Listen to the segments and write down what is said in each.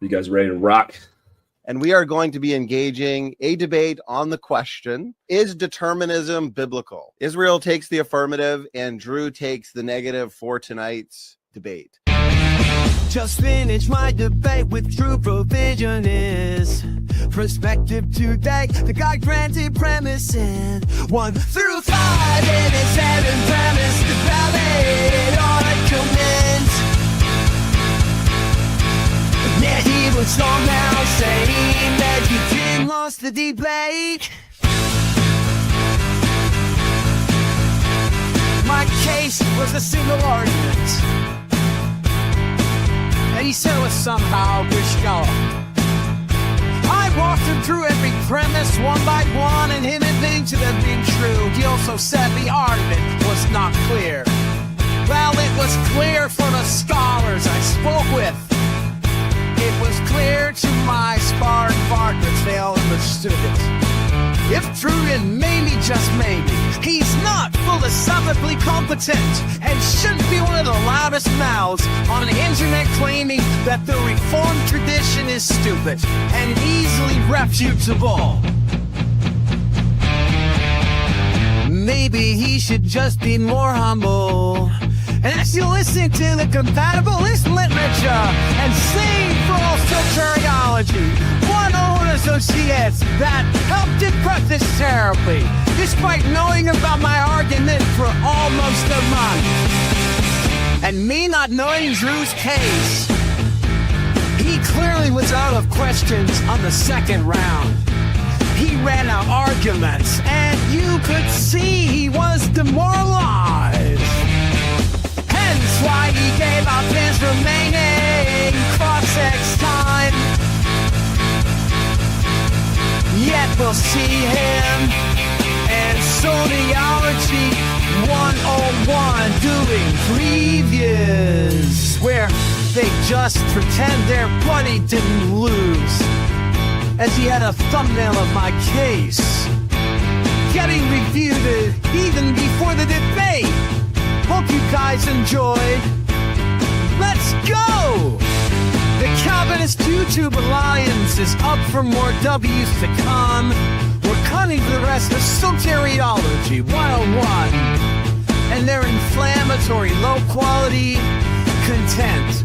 You guys ready to rock? And we are going to be engaging a debate on the question, is determinism biblical? Israel takes the affirmative and Drew takes the negative for tonight's debate. Just finished my debate with True Provisionist. Perspective today, the God granted premises 1 through 5 in his 7 premise, the valid argument. Yet he was somehow saying that you did lost the debate. My case was a single argument, and he said it was somehow Bristol. I walked him through every premise one by one and him admitting to them being true. He also said the argument was not clear. Well, it was clear for the scholars I spoke with. It was clear to my sparring partners, they all understood it. If true, and maybe, just maybe, he's not philosophically competent and shouldn't be one of the loudest mouths on the internet claiming that the Reformed tradition is stupid and easily refutable. Maybe he should just be more humble and actually listen to the compatibilist literature and save false soteriology. One old associates that helped him practice terribly, despite knowing about my argument for almost a month. And me not knowing Drew's case, he clearly was out of questions on the second round. He ran out arguments, and you could see he was demoralized. Hence why he gave up his remaining cross-ex time. Yet we'll see him in Sociology 101 doing previews, where they just pretend their buddy didn't lose, as he had a thumbnail of my case getting reviewed even before the debate. Hope you guys enjoyed. Let's go! The Calvinist YouTube Alliance is up for more W's to come. We're cutting the rest of Soteriology 101 and their inflammatory, low-quality content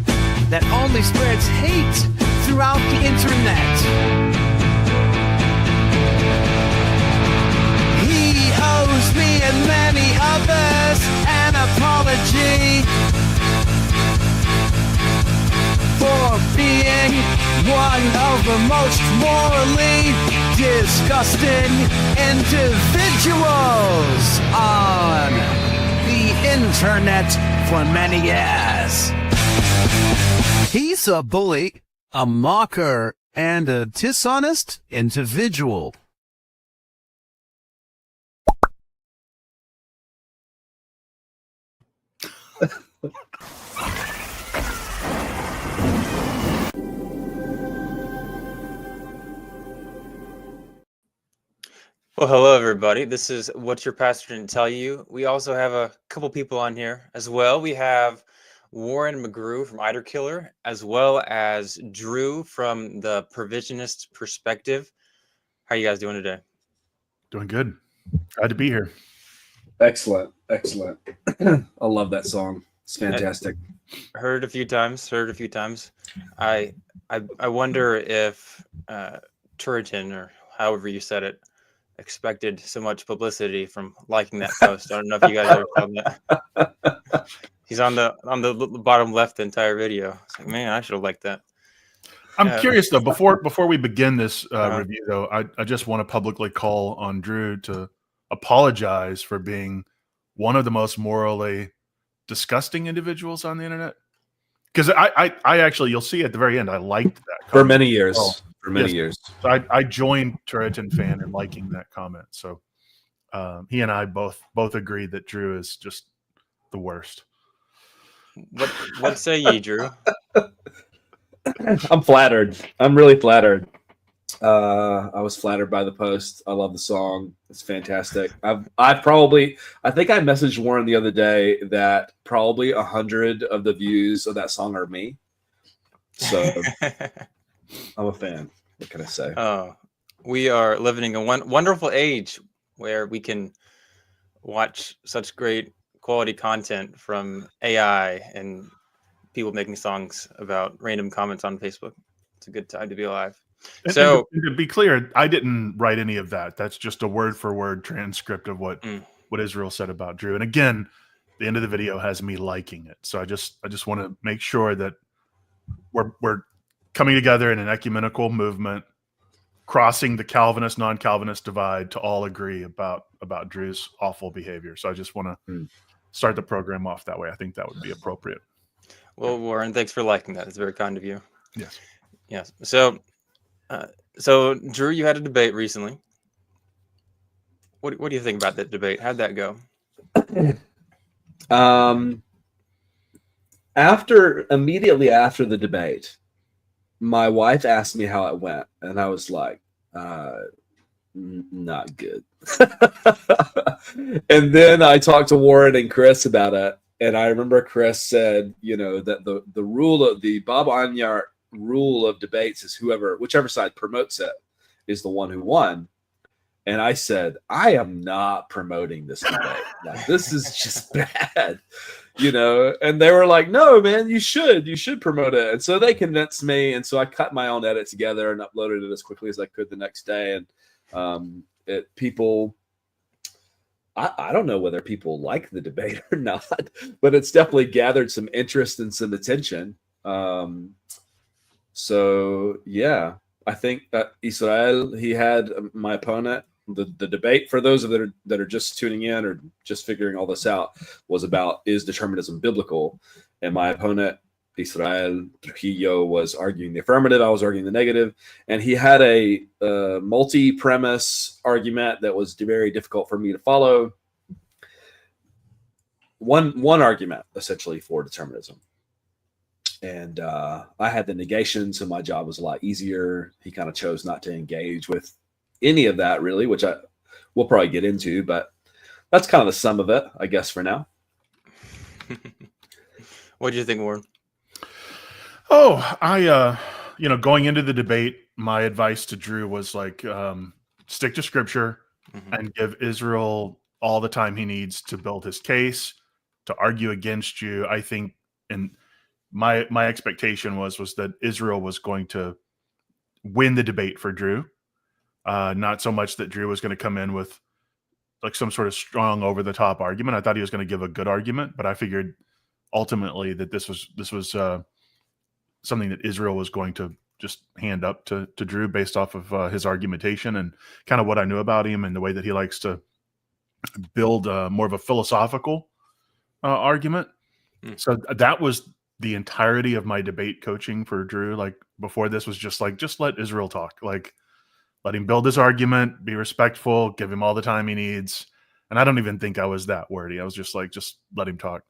that only spreads hate throughout the internet. He owes me and many others an apology for being one of the most morally disgusting individuals on the internet for many years. He's a bully, a mocker, and a dishonest individual. Well, hello, everybody. This is What Your Pastor Didn't Tell You. We also have a couple people on here as well. We have Warren McGrew from Eider Killer, as well as Drew from the Provisionist Perspective. How are you guys doing today? Doing good. Glad to be here. Excellent. Excellent. I love that song. It's fantastic. Heard a few times. I wonder if Turretin, or however you said it, expected so much publicity from liking that post. I don't know if you guys ever found that. He's on the bottom left the entire video. It's like, man, I should have liked that. I'm curious though. Before we begin this review, though, I just want to publicly call on Drew to apologize for being one of the most morally disgusting individuals on the internet. Because I actually, you'll see at the very end, I liked that comment. For many years. So I joined Turretin fan in liking that comment. So he and I both agree that Drew is just the worst. What say ye, Drew? I'm flattered. I'm really flattered. I was flattered by the post. I love the song. It's fantastic. I think I messaged Warren the other day that probably 100 of the views of that song are me. So I'm a fan. What can I say? We are living in a wonderful age where we can watch such great quality content from AI and people making songs about random comments on Facebook. It's a good time to be alive. So and to be clear, I didn't write any of that. That's just a word for word transcript of what Israel said about Drew. And again, the end of the video has me liking it. So I just want to make sure that we're coming together in an ecumenical movement, crossing the Calvinist, non-Calvinist divide to all agree about Drew's awful behavior. So I just want to start the program off that way. I think that would be appropriate. Well, Warren, thanks for liking that. It's very kind of you. Yes. Yes. So Drew, you had a debate recently. What do you think about that debate? How'd that go? Immediately after the debate, my wife asked me how it went, and I was like, not good. And then I talked to Warren and Chris about it, and I remember Chris said, that the rule of the Bob Anyart rule of debates is whichever side promotes it is the one who won. And I said, I am not promoting this debate. Like, this is just bad, and they were like, no, man, you should promote it. And so they convinced me. And so I cut my own edit together and uploaded it as quickly as I could the next day. And I don't know whether people like the debate or not, but it's definitely gathered some interest and some attention. So yeah, I think that Israel, he had my opponent. The debate, for those that are just tuning in or just figuring all this out, was about, is determinism biblical? And my opponent, Israel Trujillo, was arguing the affirmative. I was arguing the negative. And he had a multi-premise argument that was very difficult for me to follow. One argument, essentially, for determinism. And I had the negation, so my job was a lot easier. He kind of chose not to engage with any of that, really, which we'll probably get into, but that's kind of the sum of it, I guess, for now. What do you think, Warren? Oh, I going into the debate, my advice to Drew was like, stick to scripture and give Israel all the time he needs to build his case, to argue against you. I think, and my expectation was that Israel was going to win the debate for Drew. Not so much that Drew was going to come in with like some sort of strong over the top argument. I thought he was going to give a good argument, but I figured ultimately that this was something that Israel was going to just hand up to Drew based off of his argumentation and kind of what I knew about him and the way that he likes to build more of a philosophical argument. So that was the entirety of my debate coaching for Drew. Like before this was just let Israel talk. Like, let him build his argument, be respectful, give him all the time he needs. And I don't even think I was that wordy. I was just like, just let him talk.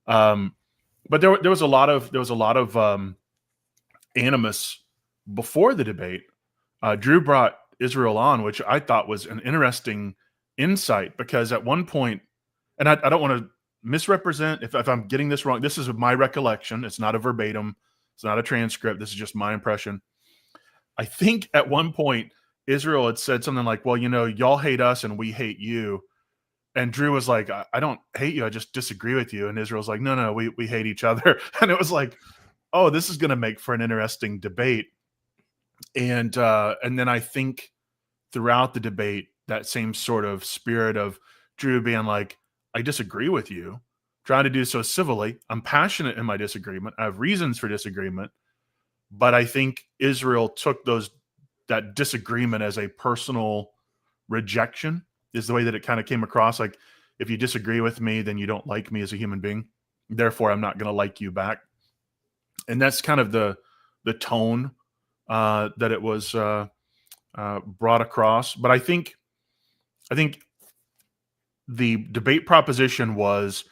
But there was a lot of animus before the debate. Drew brought Israel on, which I thought was an interesting insight, because at one point, and I don't want to misrepresent if I'm getting this wrong. This is my recollection. It's not a verbatim. It's not a transcript. This is just my impression. I think at one point, Israel had said something like, well, y'all hate us and we hate you. And Drew was like, I don't hate you. I just disagree with you. And Israel's like, no, we hate each other. And it was like, oh, this is going to make for an interesting debate. And then I think throughout the debate, that same sort of spirit of Drew being like, I disagree with you, trying to do so civilly. I'm passionate in my disagreement. I have reasons for disagreement. But I think Israel took that disagreement as a personal rejection, is the way that it kind of came across. Like, if you disagree with me, then you don't like me as a human being. Therefore, I'm not going to like you back. And that's kind of the tone that it was brought across. But I think the debate proposition was,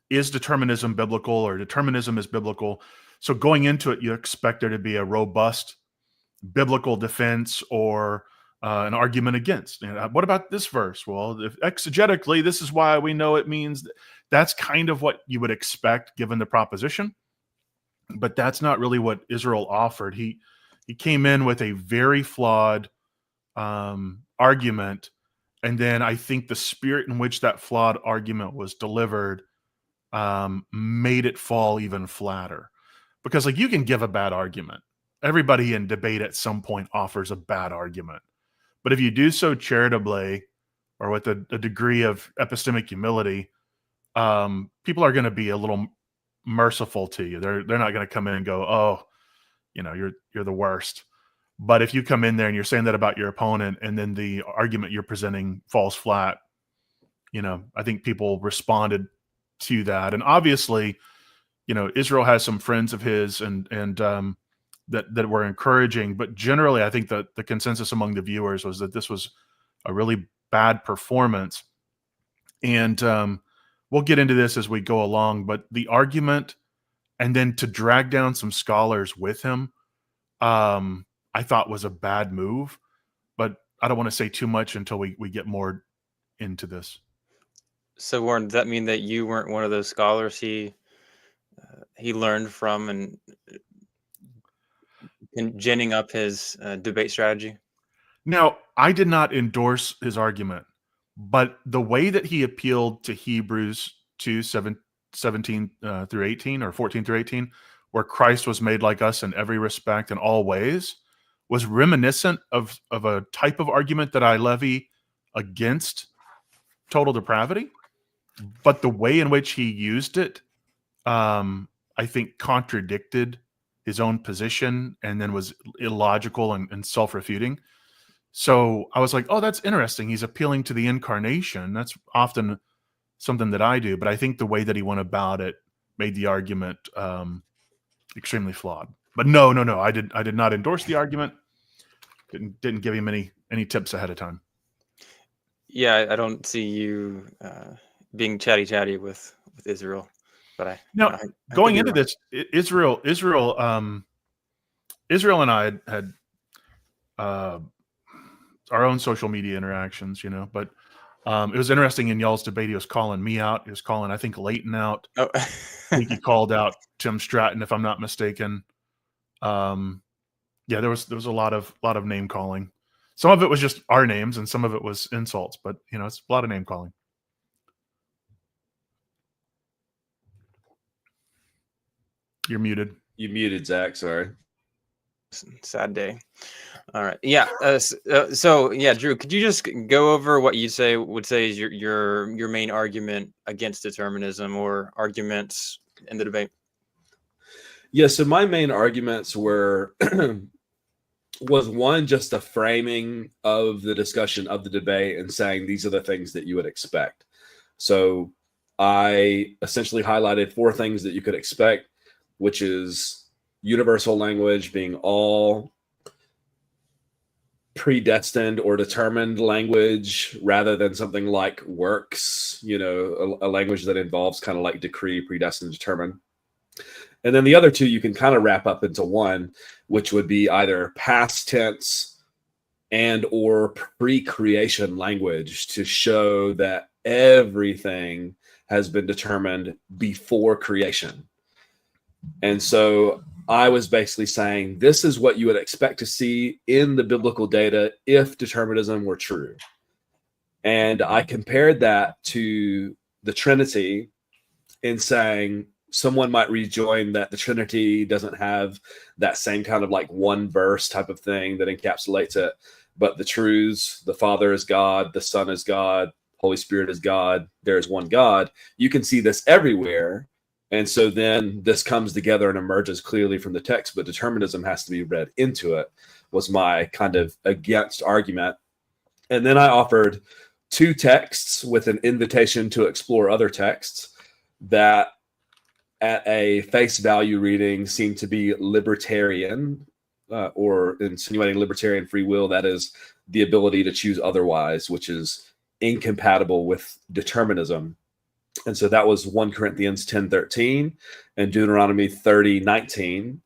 is determinism biblical, or determinism is biblical? So going into it, you expect there to be a robust biblical defense or an argument against. What about this verse? Well, if exegetically, this is why we know it means. That's kind of what you would expect given the proposition, but that's not really what Israel offered. He He came in with a very flawed argument, and then I think the spirit in which that flawed argument was delivered made it fall even flatter. Because like you can give a bad argument. Everybody in debate at some point offers a bad argument. But if you do so charitably or with a degree of epistemic humility, people are going to be a little merciful to you. They're not going to come in and go, "Oh, you're the worst." But if you come in there and you're saying that about your opponent, and then the argument you're presenting falls flat, I think people responded to that. And obviously, Israel has some friends of his and that were encouraging, but generally I think that the consensus among the viewers was that this was a really bad performance. And we'll get into this as we go along, but the argument and then to drag down some scholars with him, I thought was a bad move, but I don't want to say too much until we get more into this. So Warren, does that mean that you weren't one of those scholars he learned from and ginning up his debate strategy? Now, I did not endorse his argument, but the way that he appealed to Hebrews 2:17 through 18 or 14 through 18, where Christ was made like us in every respect in all ways, was reminiscent of a type of argument that I levy against total depravity. But the way in which he used it, I think contradicted his own position and then was illogical and self-refuting. So I was like, oh, that's interesting. He's appealing to the incarnation. That's often something that I do, but I think the way that he went about it made the argument extremely flawed. But no, I did not endorse the argument. Didn't give him any tips ahead of time. Yeah, I don't see you being chatty with Israel, but I going into this, Israel and I had our own social media interactions, but it was interesting in y'all's debate. He was calling me out. He was calling, I think, Leighton out. Oh. I think he called out Tim Stratton, if I'm not mistaken. Yeah, there was a lot of name calling. Some of it was just our names, and some of it was insults. But it's a lot of name calling. You're muted. You muted, Zach. Sorry. Sad day. All right. Yeah. So yeah, Drew, could you just go over what you would say is your main argument against determinism or arguments in the debate? Yeah. So my main arguments were was one, just a framing of the discussion of the debate and saying these are the things that you would expect. So I essentially highlighted 4 things that you could expect, which is universal language being all predestined or determined language rather than something like works, a language that involves kind of like decree, predestined, determined. And then the other 2 you can kind of wrap up into one, which would be either past tense and or pre-creation language to show that everything has been determined before creation. And so I was basically saying this is what you would expect to see in the biblical data if determinism were true. And I compared that to the Trinity in saying someone might rejoin that the Trinity doesn't have that same kind of like one verse type of thing that encapsulates it. But the truths, the Father is God, the Son is God, Holy Spirit is God, there is one God. You can see this everywhere. And so then this comes together and emerges clearly from the text, but determinism has to be read into it, was my kind of against argument. And then I offered 2 texts with an invitation to explore other texts that at a face value reading seem to be libertarian or insinuating libertarian free will. That is the ability to choose otherwise, which is incompatible with determinism. And so that was 1 Corinthians 10:13 and Deuteronomy 30:19,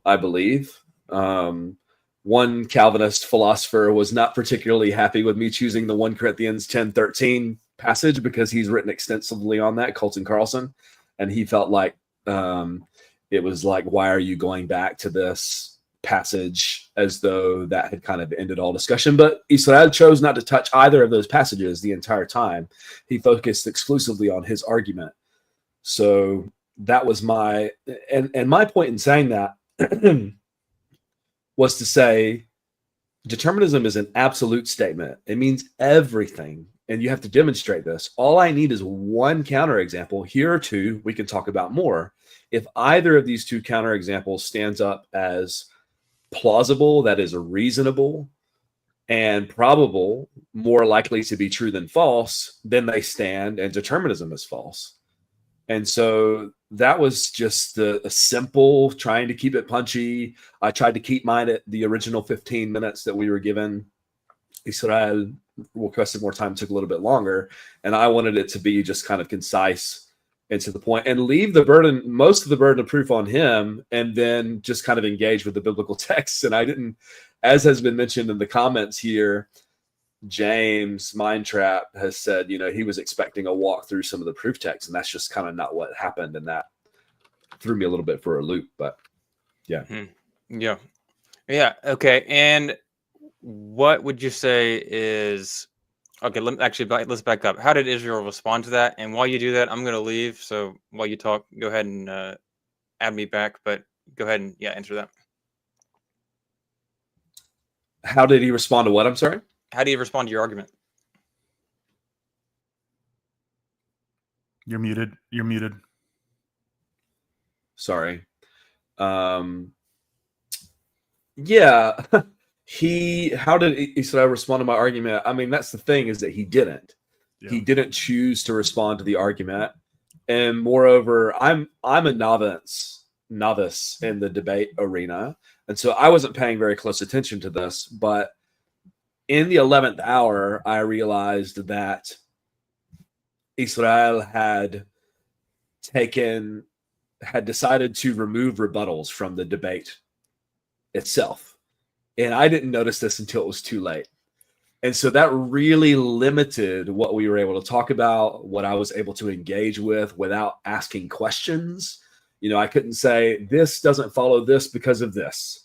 I believe. One Calvinist philosopher was not particularly happy with me choosing the 1 Corinthians 10:13 passage because he's written extensively on that, Colton Carlson. And he felt like it was like, why are you going back to this passage as though that had kind of ended all discussion. But Israel chose not to touch either of those passages the entire time. He focused exclusively on his argument. So that was my point in saying that was to say determinism is an absolute statement. It means everything, and you have to demonstrate this. All I need is one counterexample. Here are two. We can talk about more. If either of these two counterexamples stands up as plausible, that is reasonable, and probable, more likely to be true than false, then they stand, and determinism is false. And so that was just a simple, trying to keep it punchy. I tried to keep mine at the original 15 minutes that we were given. Israel requested more time, took a little bit longer, and I wanted it to be just kind of concise and to the point, and leave the burden, most of the burden of proof on him, and then just kind of engage with the biblical texts. And I didn't, as has been mentioned in the comments here, James Mindtrap has said, he was expecting a walk through some of the proof texts, and that's just kind of not what happened, and that threw me a little bit for a loop. But yeah. Yeah. Okay. And what would you say is okay? Let's back up. How did Israel respond to that? And while you do that, I'm going to leave. So while you talk, go ahead and add me back. But go ahead and answer that. How did he respond to what? I'm sorry. How do you respond to your argument? You're muted. Sorry. Yeah. How did Israel respond to my argument? I mean, that's the thing, is that he didn't. Yeah. He didn't choose to respond to the argument. And moreover, I'm a novice in the debate arena. And so I wasn't paying very close attention to this, but in the 11th hour, I realized that Israel had decided to remove rebuttals from the debate itself. And I didn't notice this until it was too late. And so that really limited what we were able to talk about, what I was able to engage with without asking questions. I couldn't say, this doesn't follow this because of this.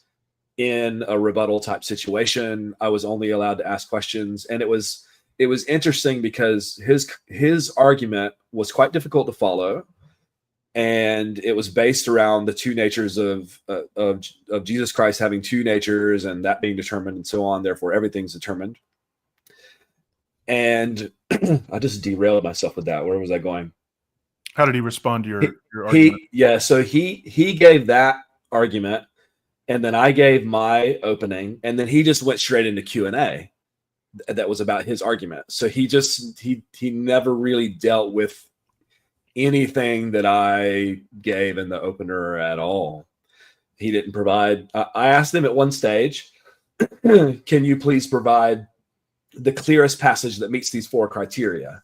In a rebuttal type situation, I was only allowed to ask questions. And it was interesting because his argument was quite difficult to follow. And it was based around the two natures of Jesus Christ having two natures, and that being determined and so on. Therefore, everything's determined. And I just derailed myself with that. Where was I going? How did he respond to your argument? So he gave that argument, and then I gave my opening, and then he just went straight into Q&A that was about his argument. So he never really dealt with anything that I gave in the opener at all. He didn't provide. I asked him at one stage, can you please provide the clearest passage that meets these four criteria,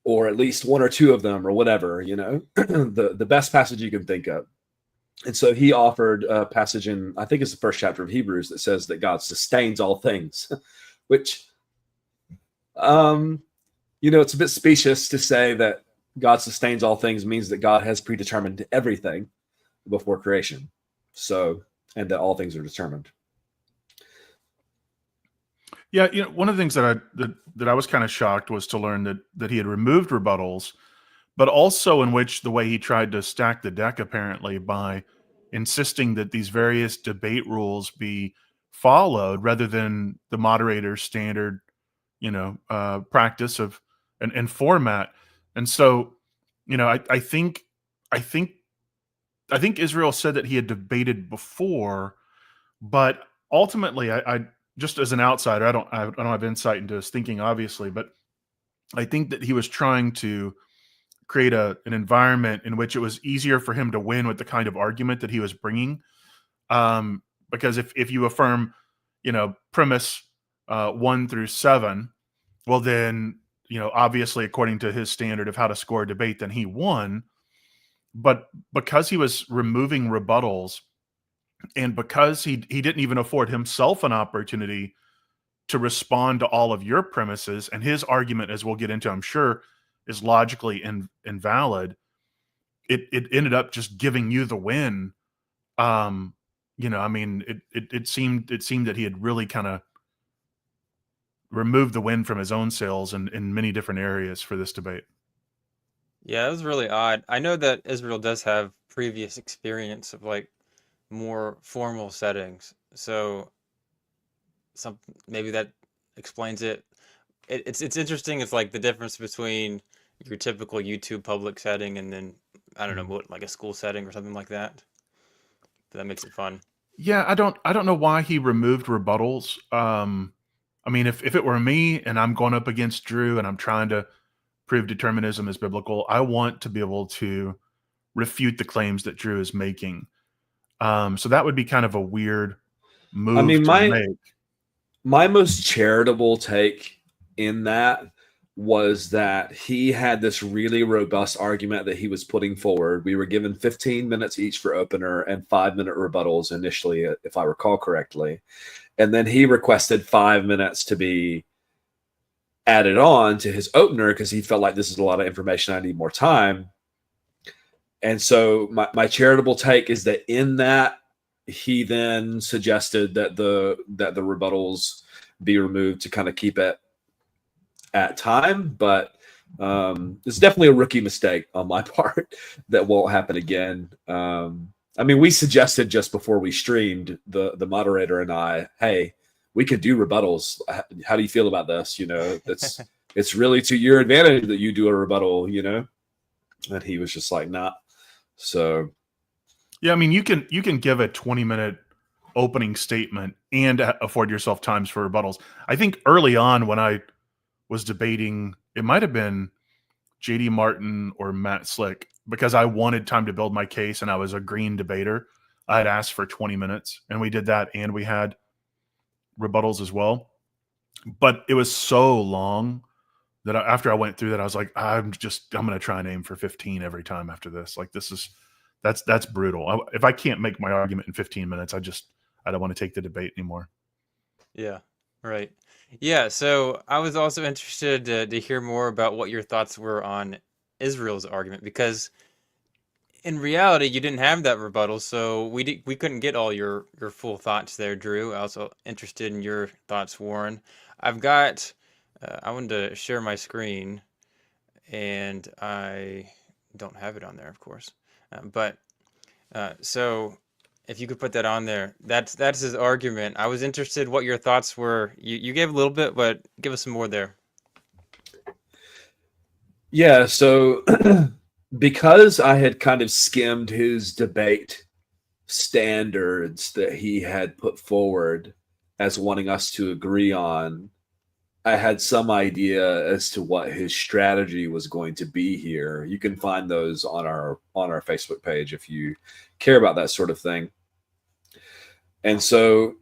or at least one or two of them, or whatever, the best passage you can think of. And so he offered a passage in, I think it's the first chapter of Hebrews, that says that God sustains all things, which, it's a bit specious to say that God sustains all things means that God has predetermined everything before creation. So, and that all things are determined. Yeah, one of the things that I was kind of shocked was to learn that he had removed rebuttals, but also in which the way he tried to stack the deck, apparently, by insisting that these various debate rules be followed rather than the moderator's standard, practice of and format. And so, I think Israel said that he had debated before, but ultimately, I just as an outsider, I don't have insight into his thinking, obviously, but I think that he was trying to create an environment in which it was easier for him to win with the kind of argument that he was bringing. Because if you affirm, premise 1 through 7, well, then, obviously, according to his standard of how to score a debate, then he won. But because he was removing rebuttals, and because he didn't even afford himself an opportunity to respond to all of your premises, and his argument, as we'll get into, I'm sure, is logically invalid, it ended up just giving you the win I mean, it seemed that he had really kind of removed the wind from his own sails in many different areas for this debate. Yeah, it was really odd. I know that Israel does have previous experience of like more formal settings, so maybe that explains it. It's interesting. It's like the difference between your typical YouTube public setting and then I don't know what like a school setting or something like that. That makes it fun. Yeah, I don't know why he removed rebuttals. I mean, if it were me and I'm going up against Drew and I'm trying to prove determinism is biblical, I want to be able to refute the claims that Drew is making. So that would be kind of a weird move I mean, to make. my most charitable take in that was that he had this really robust argument that he was putting forward. We were given 15 minutes each for opener and 5-minute rebuttals initially, if I recall correctly. And then he requested 5 minutes to be added on to his opener because he felt like this is a lot of information. I need more time. And so my charitable take is that in that he then suggested that the rebuttals be removed to kind of keep it at time, but it's definitely a rookie mistake on my part that won't happen again. I mean, we suggested just before we streamed, the moderator and I, hey, we could do rebuttals. How do you feel about this? It's really to your advantage that you do a rebuttal, And he was just like, nah. So yeah, I mean, you can give a 20-minute opening statement and afford yourself times for rebuttals. I think early on when I was debating, it might have been JD Martin or Matt Slick, because I wanted time to build my case and I was a green debater. I had asked for 20 minutes and we did that, and we had rebuttals as well. But it was so long that after I went through that, I was like, I'm going to try and aim for 15 every time after this. Like, that's brutal. If I can't make my argument in 15 minutes, I don't want to take the debate anymore. Yeah, right. Yeah, so I was also interested to hear more about what your thoughts were on Israel's argument, because in reality, you didn't have that rebuttal, so we couldn't get all your full thoughts there, Drew. Also interested in your thoughts, Warren. I've got, I wanted to share my screen, and I don't have it on there, of course. So if you could put that on there, that's his argument. I was interested what your thoughts were. You gave a little bit, but give us some more there. Yeah, so because I had kind of skimmed his debate standards that he had put forward as wanting us to agree on, I had some idea as to what his strategy was going to be here. You can find those on our Facebook page if you care about that sort of thing. And so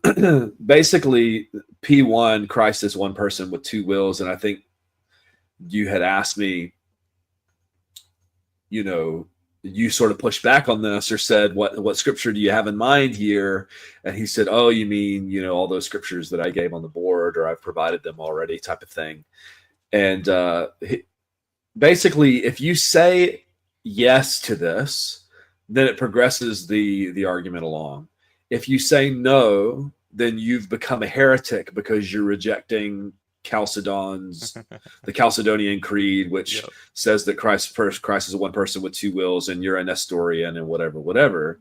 basically P1, Christ is one person with two wills. And I think you had asked me, you sort of pushed back on this or said, what scripture do you have in mind here? And he said, oh, you mean, all those scriptures that I gave on the board, or I've provided them already, type of thing. And basically, if you say yes to this, then it progresses the argument along. If you say no, then you've become a heretic because you're rejecting the Chalcedonian Creed, which says that Christ is one person with two wills, and you're a Nestorian and whatever.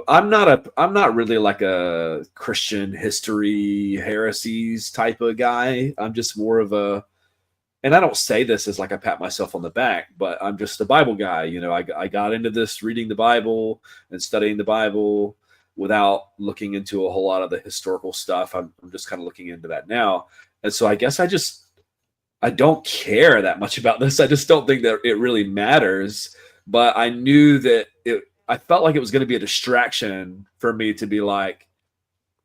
I'm not really like a Christian history heresies type of guy. I'm just more of and I don't say this as like I pat myself on the back, but I'm just a Bible guy. I got into this reading the Bible and studying the Bible without looking into a whole lot of the historical stuff. I'm just kind of looking into that now. And so I guess I don't care that much about this. I just don't think that it really matters. But I knew that I felt like it was going to be a distraction for me to be like,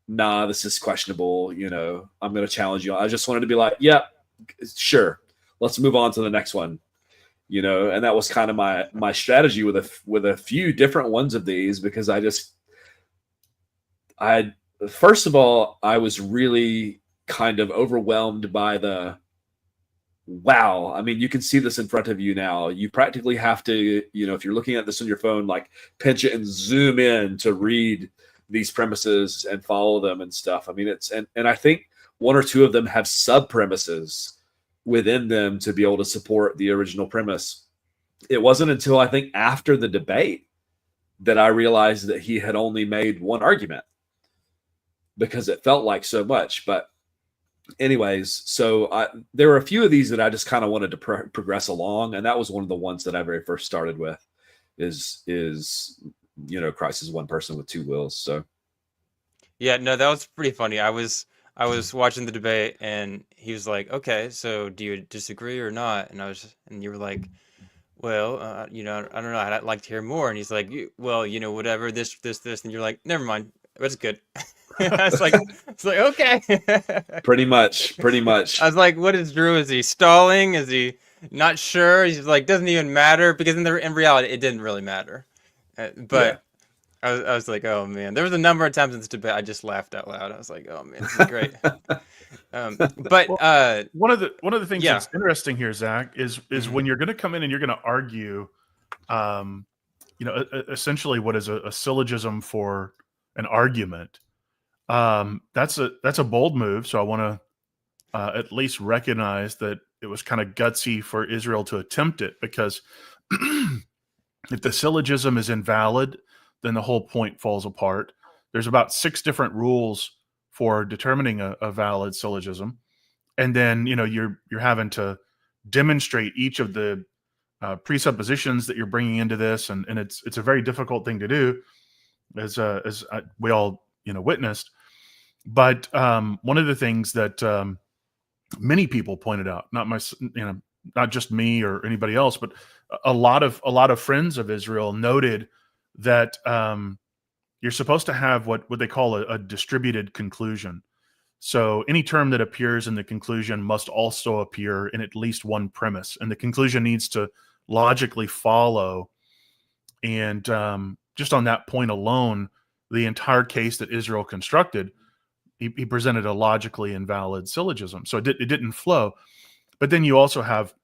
nah, this is questionable. I'm going to challenge you. I just wanted to be like, yeah, sure. Let's move on to the next one. And that was kind of my strategy with a few different ones of these, because first of all, I was really kind of overwhelmed by wow. I mean, you can see this in front of you now. You practically have to, if you're looking at this on your phone, like pinch it and zoom in to read these premises and follow them and stuff. I mean, and I think one or two of them have sub premises within them to be able to support the original premise. It wasn't until I think after the debate that I realized that he had only made one argument, because it felt like so much. But anyways, so there were a few of these that I just kind of wanted to progress along, and that was one of the ones that I very first started with. Is Christ is one person with two wills. So yeah, no, that was pretty funny. I was watching the debate, and he was like, "Okay, so do you disagree or not?" And you were like, "Well, I don't know. I'd like to hear more." And he's like, whatever, this, and you're like, "Never mind, that's good." It's like okay. pretty much. I was like, "What is Drew? Is he stalling? Is he not sure?" He's like, "Doesn't even matter," because in reality, it didn't really matter. But I was like, "Oh man!" There was a number of times in this debate I just laughed out loud. I was like, "Oh man, this is great." But one of the things that's interesting here, Zach, is when you're going to come in and you're going to argue, essentially what is a syllogism for an argument. That's a bold move. So I want to at least recognize that it was kind of gutsy for Israel to attempt it, because if the syllogism is invalid, then the whole point falls apart. There's about 6 different rules for determining a valid syllogism, and then you're having to demonstrate each of the presuppositions that you're bringing into this, and it's a very difficult thing to do, as we all witnessed. But one of the things that many people pointed out, not just me or anybody else, but a lot of friends of Israel noted that you're supposed to have what they call a distributed conclusion. So any term that appears in the conclusion must also appear in at least one premise, and the conclusion needs to logically follow. And just on that point alone, the entire case that Israel constructed, he presented a logically invalid syllogism. So it didn't flow. But then you also have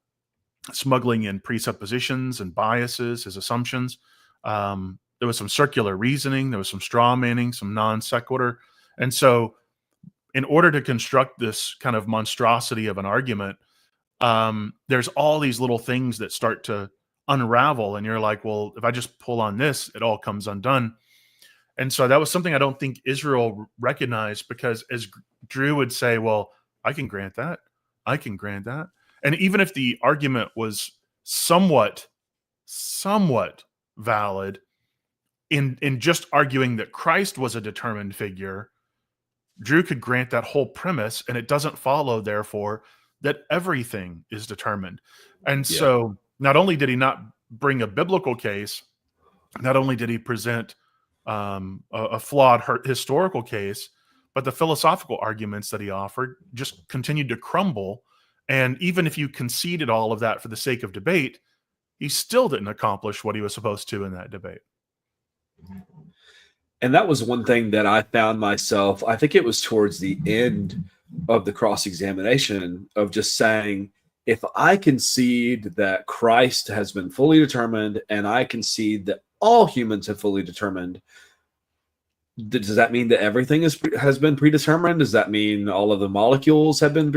smuggling in presuppositions and biases as assumptions. There was some circular reasoning. There was some straw manning, some non sequitur. And so in order to construct this kind of monstrosity of an argument, there's all these little things that start to unravel. And you're like, well, if I just pull on this, it all comes undone. And so that was something I don't think Israel recognized, because as Drew would say, well, I can grant that. I can grant that. And even if the argument was somewhat valid in just arguing that Christ was a determined figure, Drew could grant that whole premise, and it doesn't follow, therefore, that everything is determined. And so not only did he not bring a biblical case, not only did he present a flawed historical case, but the philosophical arguments that he offered just continued to crumble. And even if you conceded all of that for the sake of debate, he still didn't accomplish what he was supposed to in that debate. And that was one thing that I found myself, I think it was towards the end of the cross-examination, of just saying, if I concede that Christ has been fully determined, and I concede that all humans have fully determined, does that mean that everything has been predetermined? Does that mean all of the molecules have been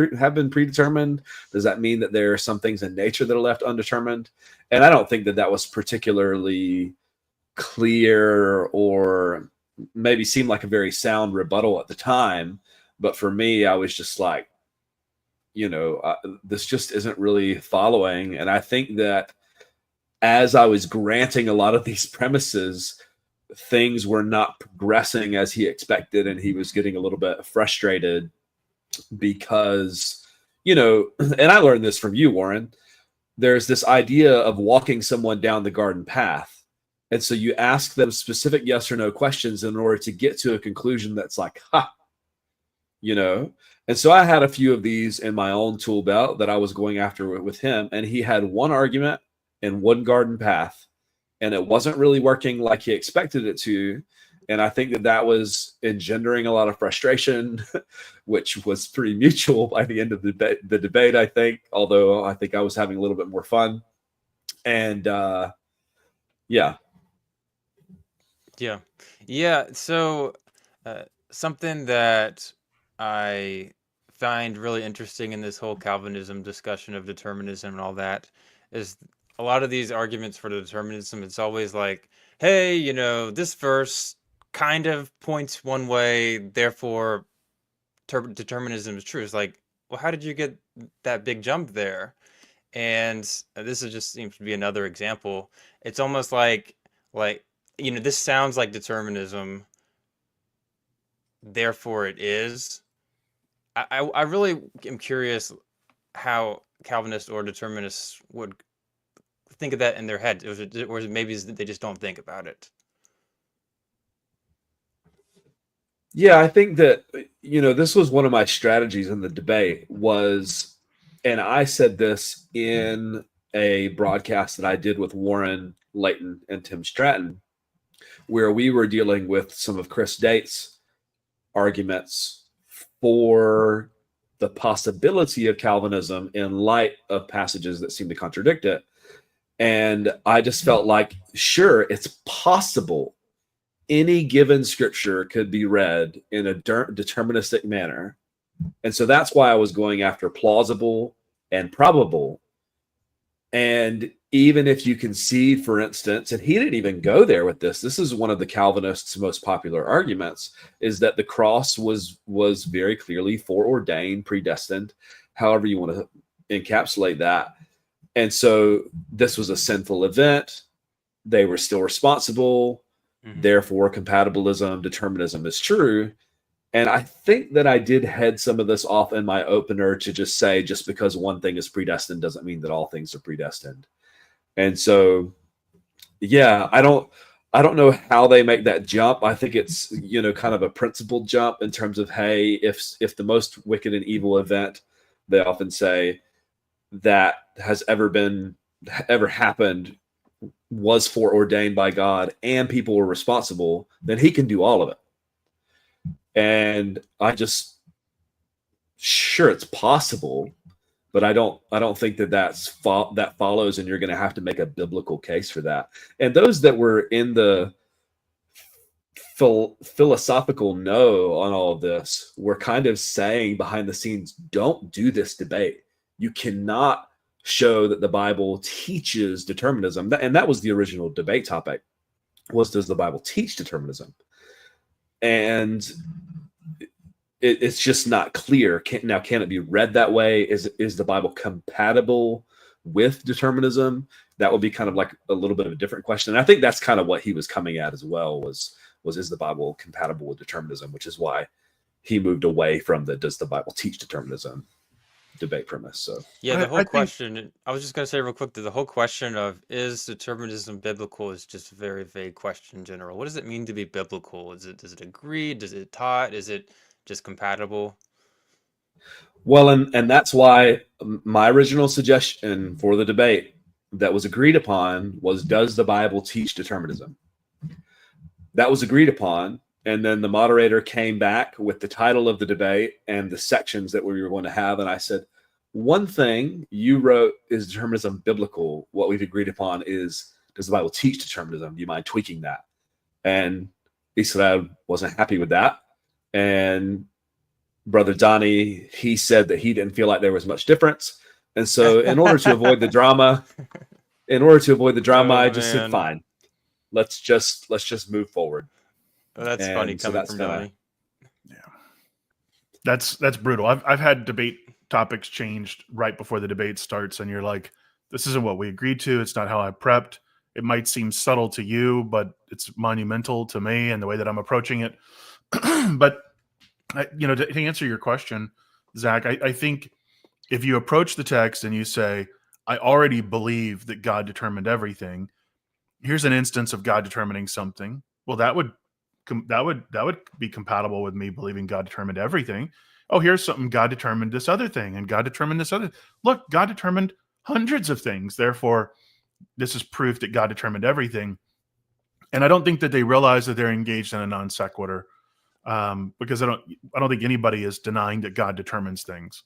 predetermined? Does that mean that there are some things in nature that are left undetermined? And I don't think that was particularly clear, or maybe seemed like a very sound rebuttal at the time. But for me, I was just like, this just isn't really following. And I think that as I was granting a lot of these premises, things were not progressing as he expected, and he was getting a little bit frustrated because, and I learned this from you, Warren, there's this idea of walking someone down the garden path. And so you ask them specific yes or no questions in order to get to a conclusion that's like, And so I had a few of these in my own tool belt that I was going after with him, and he had one argument and one garden path, and it wasn't really working like he expected it to. And I think that was engendering a lot of frustration, which was pretty mutual by the end of the debate, I think, although I think I was having a little bit more fun. And Yeah. Yeah. So, something that I find really interesting in this whole Calvinism discussion of determinism and all that is a lot of these arguments for determinism. It's always like, hey, this verse kind of points one way, therefore determinism is true. It's like, well, how did you get that big jump there? And this is just seems to be another example. It's almost like this sounds like determinism, therefore it is. I really am curious how Calvinists or determinists would think of that in their head, or maybe they just don't think about it. Yeah, I think that, this was one of my strategies in the debate was, and I said this in a broadcast that I did with Warren Layton and Tim Stratton, where we were dealing with some of Chris Date's arguments for the possibility of Calvinism in light of passages that seem to contradict it. And I just felt like, sure, it's possible any given scripture could be read in a deterministic manner. And so that's why I was going after plausible and probable. And even if you concede, for instance, and he didn't even go there with this, this is one of the Calvinists' most popular arguments, is that the cross was very clearly foreordained, predestined, however you want to encapsulate that. And so this was a sinful event. They were still responsible. Therefore, compatibilism, determinism is true. And I think that I did head some of this off in my opener to just say, just because one thing is predestined doesn't mean that all things are predestined. And so, yeah, I don't know how they make that jump. I think it's, kind of a principled jump in terms of, hey, if the most wicked and evil event, they often say, that has ever happened was foreordained by God and people were responsible, then he can do all of it. And sure, it's possible, but I don't think that that follows, and you're going to have to make a biblical case for that. And those that were in the philosophical no on all of this were kind of saying behind the scenes, don't do this debate. You cannot show that the Bible teaches determinism. And that was the original debate topic, was, does the Bible teach determinism? And it's just not clear. Can it be read that way? Is the Bible compatible with determinism? That would be kind of like a little bit of a different question. And I think that's kind of what he was coming at as well, was is the Bible compatible with determinism, which is why he moved away from the does the Bible teach determinism debate premise. So yeah, the whole question, I was just going to say real quick that the whole question of is determinism biblical is just a very vague question in general. What does it mean to be biblical? Does it agree? Does it taught? Is it just compatible? Well, and that's why my original suggestion for the debate that was agreed upon was, does the Bible teach determinism? That was agreed upon. And then the moderator came back with the title of the debate and the sections that we were going to have. And I said, one thing you wrote is determinism biblical. What we've agreed upon is, does the Bible teach determinism? Do you mind tweaking that? And he said, I wasn't happy with that. And Brother Donnie, he said that he didn't feel like there was much difference. And so in order to avoid the drama, I just said, fine, let's just move forward. Oh, that's funny coming from Donnie. Yeah, that's brutal. I've had debate topics changed right before the debate starts, and you're like, this isn't what we agreed to. It's not how I prepped. It might seem subtle to you, but it's monumental to me and the way that I'm approaching it. But to answer your question, Zach, I think if you approach the text and you say, I already believe that God determined everything, here's an instance of God determining something. Well, that would be compatible with me believing God determined everything. Oh, here's something, God determined this other thing, and God determined this other. Look, God determined hundreds of things. Therefore, this is proof that God determined everything. And I don't think that they realize that they're engaged in a non sequitur, because I don't think anybody is denying that God determines things.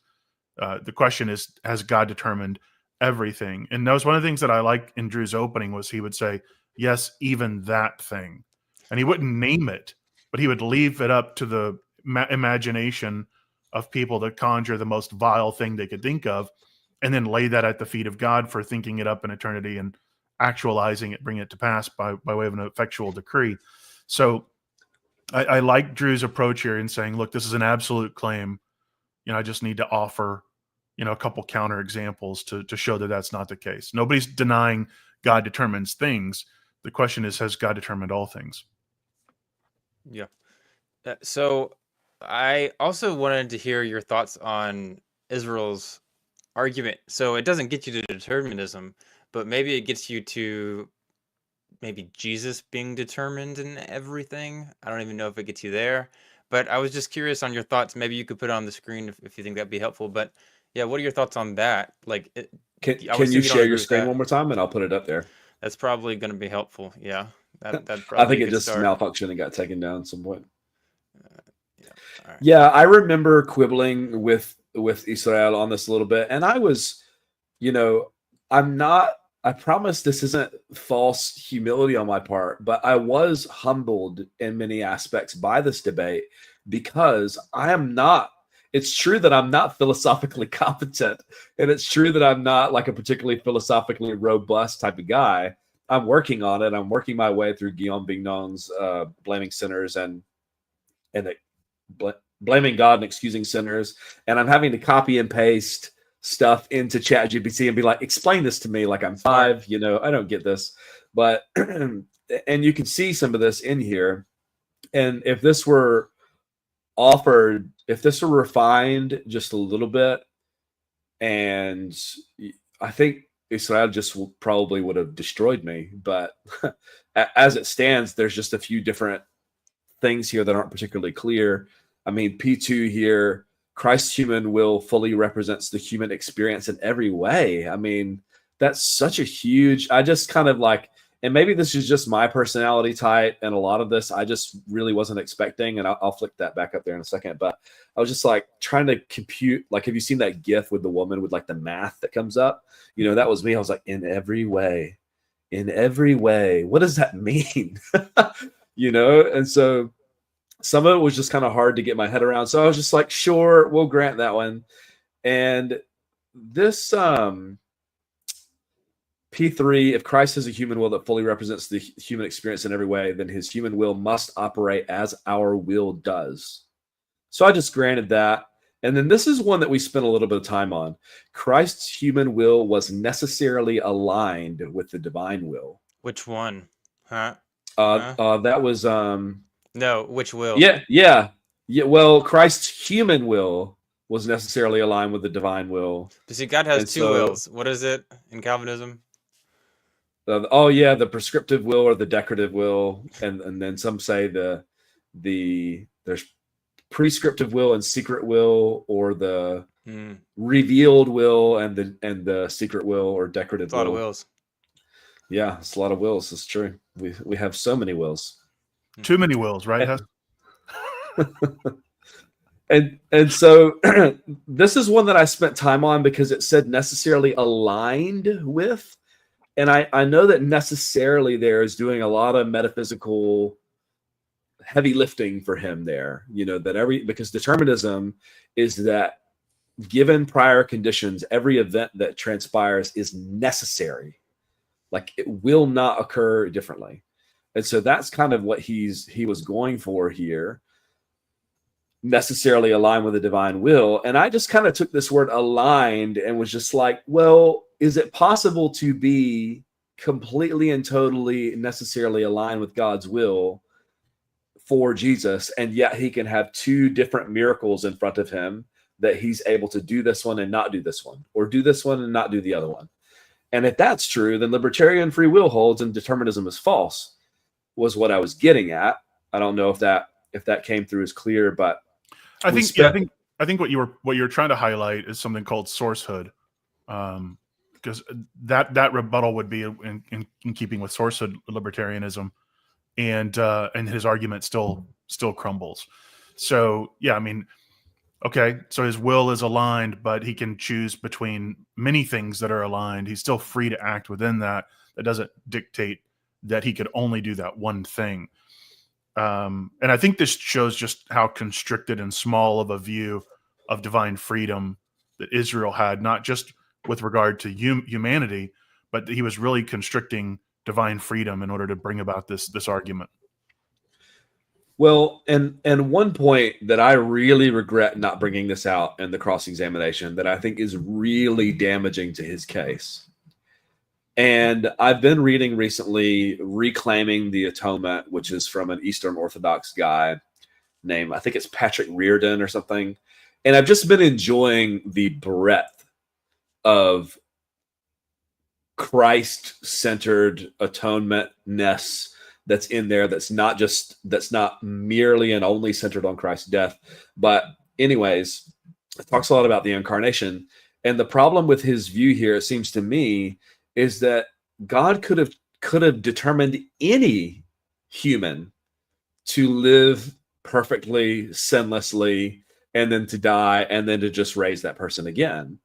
The question is, has God determined everything? And that was one of the things that I liked in Drew's opening, was he would say, yes, even that thing. and he wouldn't name it, but he would leave it up to the imagination of people to conjure the most vile thing they could think of, and then lay that at the feet of God for thinking it up in eternity and actualizing it, bringing it to pass by way of an effectual decree. So I like Drew's approach here in saying, look, this is an absolute claim. I just need to offer, a couple counter examples to show that that's not the case. Nobody's denying God determines things. The question is, has God determined all things? Yeah. So I also wanted to hear your thoughts on Israel's argument. So it doesn't get you to determinism, but maybe it gets you to maybe Jesus being determined in everything. I don't even know if it gets you there, but I was just curious on your thoughts. Maybe you could put it on the screen if you think that'd be helpful. But yeah, what are your thoughts on that? Like, can you share your screen one more time, and I'll put it up there? That's probably going to be helpful. Yeah, that'd probably I think be a it good just start. malfunctioned and got taken down at some point. Yeah. All right. Yeah, I remember quibbling with Israel on this a little bit, and I was, I promise this isn't false humility on my part, but I was humbled in many aspects by this debate because it's true that I'm not philosophically competent, and it's true that I'm not like a particularly philosophically robust type of guy. I'm working on it. I'm working my way through Guillaume Bignon's Blaming Sinners and Blaming God and Excusing Sinners, and I'm having to copy and paste stuff into ChatGPT and be like, explain this to me like I'm 5, I don't get this. But and you can see some of this in here. And if this were refined just a little bit, and I think Israel just probably would have destroyed me. But as it stands, there's just a few different things here that aren't particularly clear. I mean, P2 here, Christ's human will fully represents the human experience in every way. I mean, that's such a huge, I just kind of like, and maybe this is just my personality type, and a lot of this I just really wasn't expecting, and I'll flick that back up there in a second, but I was just like trying to compute, like, have you seen that GIF with the woman with like the math that comes up? That was me. I was like, in every way, what does that mean? And so some of it was just kind of hard to get my head around. So I was just like, sure, we'll grant that one. And this P3, if Christ has a human will that fully represents the human experience in every way, then his human will must operate as our will does. So I just granted that. And then this is one that we spent a little bit of time on. Christ's human will was necessarily aligned with the divine will. Which one? Huh? That was no, which will? Yeah. Well, Christ's human will was necessarily aligned with the divine will. See, God has two wills. What is it in Calvinism? The prescriptive will or the decretive will, and then some say there's prescriptive will and secret will, or the revealed will and the secret will or decretive will. A lot of wills. Yeah, it's a lot of wills. It's true. We have so many wills. Too many wills, right? And so this is one that I spent time on because it said necessarily aligned with. And I know that necessarily there is doing a lot of metaphysical heavy lifting for him there, because determinism is that given prior conditions, every event that transpires is necessary. Like, it will not occur differently. And so that's kind of what he was going for here. Necessarily aligned with the divine will. And I just kind of took this word aligned and was just like, well, is it possible to be completely and totally necessarily aligned with God's will for Jesus, and yet he can have two different miracles in front of him, that he's able to do this one and not do this one, or do this one and not do the other one? And if that's true, then libertarian free will holds and determinism is false, was what I was getting at. I don't know if that came through as clear, but I think what you're trying to highlight is something called sourcehood, because that rebuttal would be in keeping with sourcehood libertarianism, and his argument still crumbles. So yeah, I mean, okay, so his will is aligned, but he can choose between many things that are aligned. He's still free to act within that. That doesn't dictate that he could only do that one thing. And I think this shows just how constricted and small of a view of divine freedom that Israel had, not just with regard to humanity, but that he was really constricting divine freedom in order to bring about this argument. Well, and one point that I really regret not bringing this out in the cross-examination that I think is really damaging to his case. And I've been reading recently Reclaiming the Atonement, which is from an Eastern Orthodox guy named, I think it's Patrick Reardon or something. And I've just been enjoying the breadth of Christ-centered atonement-ness that's in there, that's not merely and only centered on Christ's death. But anyways, it talks a lot about the incarnation. And the problem with his view here, it seems to me, is that God could have determined any human to live perfectly, sinlessly, and then to die, and then to just raise that person again.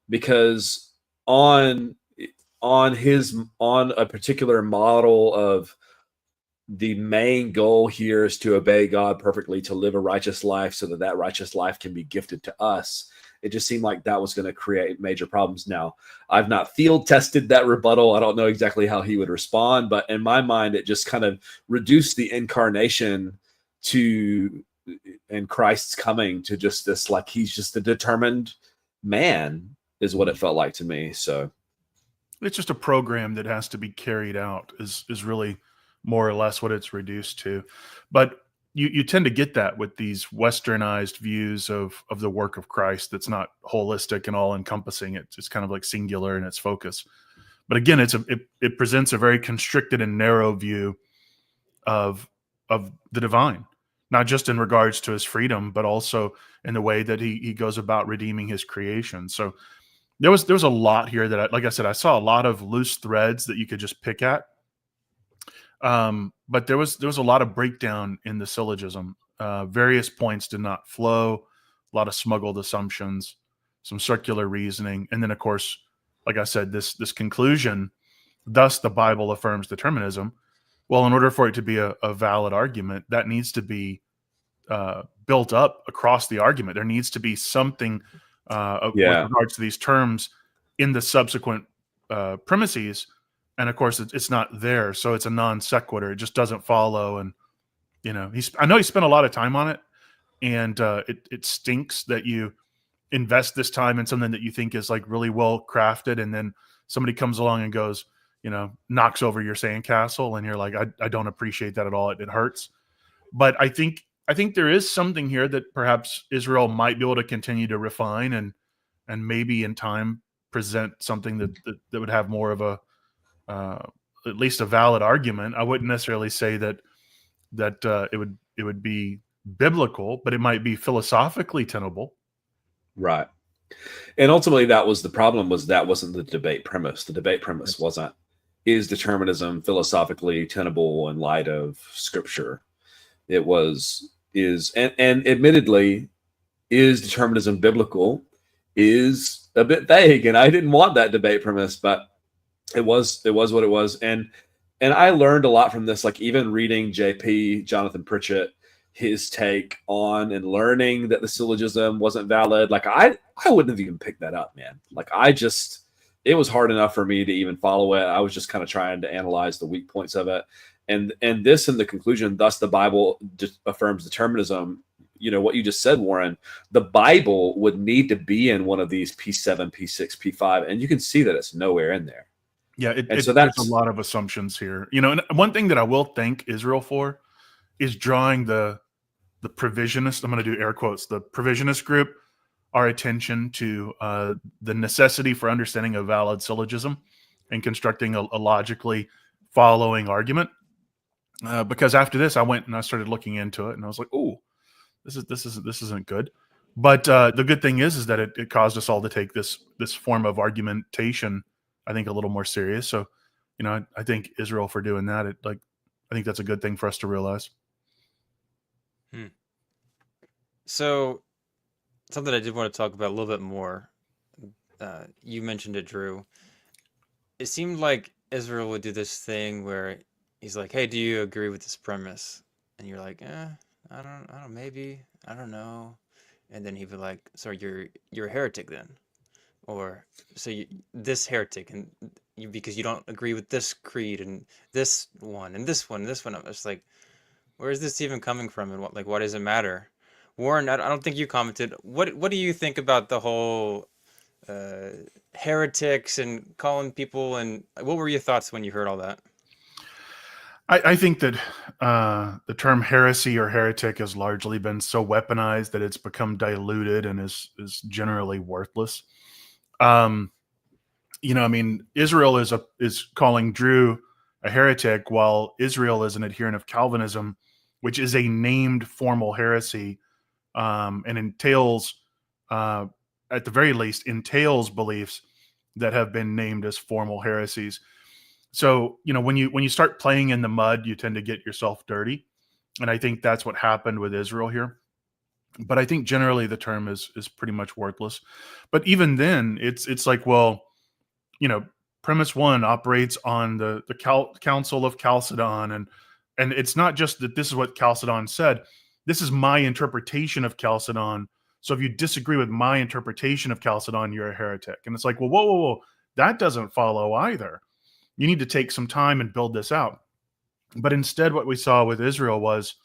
Because on a particular model of the main goal here is to obey God perfectly, to live a righteous life so that righteous life can be gifted to us. It just seemed like that was going to create major problems. Now, I've not field tested that rebuttal. I don't know exactly how he would respond, but in my mind, it just kind of reduced the incarnation and Christ's coming to just this, like he's just a determined man, is what it felt like to me. So it's just a program that has to be carried out is really more or less what it's reduced to. But you tend to get that with these westernized views of the work of Christ that's not holistic and all encompassing. It's just kind of like singular in its focus. But again, it presents a very constricted and narrow view of the divine, not just in regards to his freedom, but also in the way that he goes about redeeming his creation. So there was a lot here that, like I said, I saw a lot of loose threads that you could just pick at. But there was a lot of breakdown in the syllogism. Various points did not flow, a lot of smuggled assumptions, some circular reasoning, and then, of course, like I said, this conclusion. Thus, the Bible affirms determinism. Well, in order for it to be a valid argument, that needs to be built up across the argument. There needs to be something with regards to these terms in the subsequent premises. And of course, it's not there, so it's a non sequitur. It just doesn't follow. And I know he spent a lot of time on it, and it stinks that you invest this time in something that you think is like really well crafted, and then somebody comes along and goes, knocks over your sandcastle, and you're like, I don't appreciate that at all. It hurts. But I think there is something here that perhaps Israel might be able to continue to refine and maybe in time present something that would have more of a at least a valid argument. I wouldn't necessarily say that it would be biblical, but it might be philosophically tenable. Right. And ultimately that was the problem, was that wasn't the debate premise. The debate premise wasn't, is determinism philosophically tenable in light of scripture? It was, and admittedly, is determinism biblical, is a bit vague. And I didn't want that debate premise, but it was what it was. And I learned a lot from this, like even reading JP, Jonathan Pritchett, his take on and learning that the syllogism wasn't valid. Like I wouldn't have even picked that up, man. Like it was hard enough for me to even follow it. I was just kind of trying to analyze the weak points of it. And this in the conclusion, thus the Bible affirms determinism. What you just said, Warren, the Bible would need to be in one of these P7, P6, P5, and you can see that it's nowhere in there. Yeah, there's a lot of assumptions here. And one thing that I will thank Israel for is drawing the provisionist, I'm going to do air quotes, the provisionist group, our attention to the necessity for understanding a valid syllogism and constructing a logically following argument. Because after this, I went and I started looking into it, and I was like, "Oh, this isn't good." But the good thing is that it caused us all to take this form of argumentation, I think, a little more serious. So, I thank Israel for doing that. I think that's a good thing for us to realize. So, something I did want to talk about a little bit more. You mentioned it, Drew. It seemed like Israel would do this thing where he's like, "Hey, do you agree with this premise?" and you're like, I don't, maybe, I don't know, and then he'd be like, so you're a heretic then, or so this heretic, and because you don't agree with this creed and this one and this one and this one. I'm just like, where is this even coming from, and why does it matter? Warren, I don't think you commented. What do you think about the whole uh, heretics and calling people, and what were your thoughts when you heard all that? I think that the term heresy or heretic has largely been so weaponized that it's become diluted and is generally worthless. I mean, Israel is calling Drew a heretic, while Israel is an adherent of Calvinism, which is a named formal heresy, and entails, at the very least, entails beliefs that have been named as formal heresies. So, when you start playing in the mud, you tend to get yourself dirty, and I think that's what happened with Israel here. But I think generally the term is pretty much worthless. But even then, it's like, well, premise one operates on the Council of Chalcedon, and it's not just that this is what Chalcedon said. This is my interpretation of Chalcedon. So if you disagree with my interpretation of Chalcedon, you're a heretic. And it's like, well, whoa, that doesn't follow either. You need to take some time and build this out. But instead, what we saw with Israel was,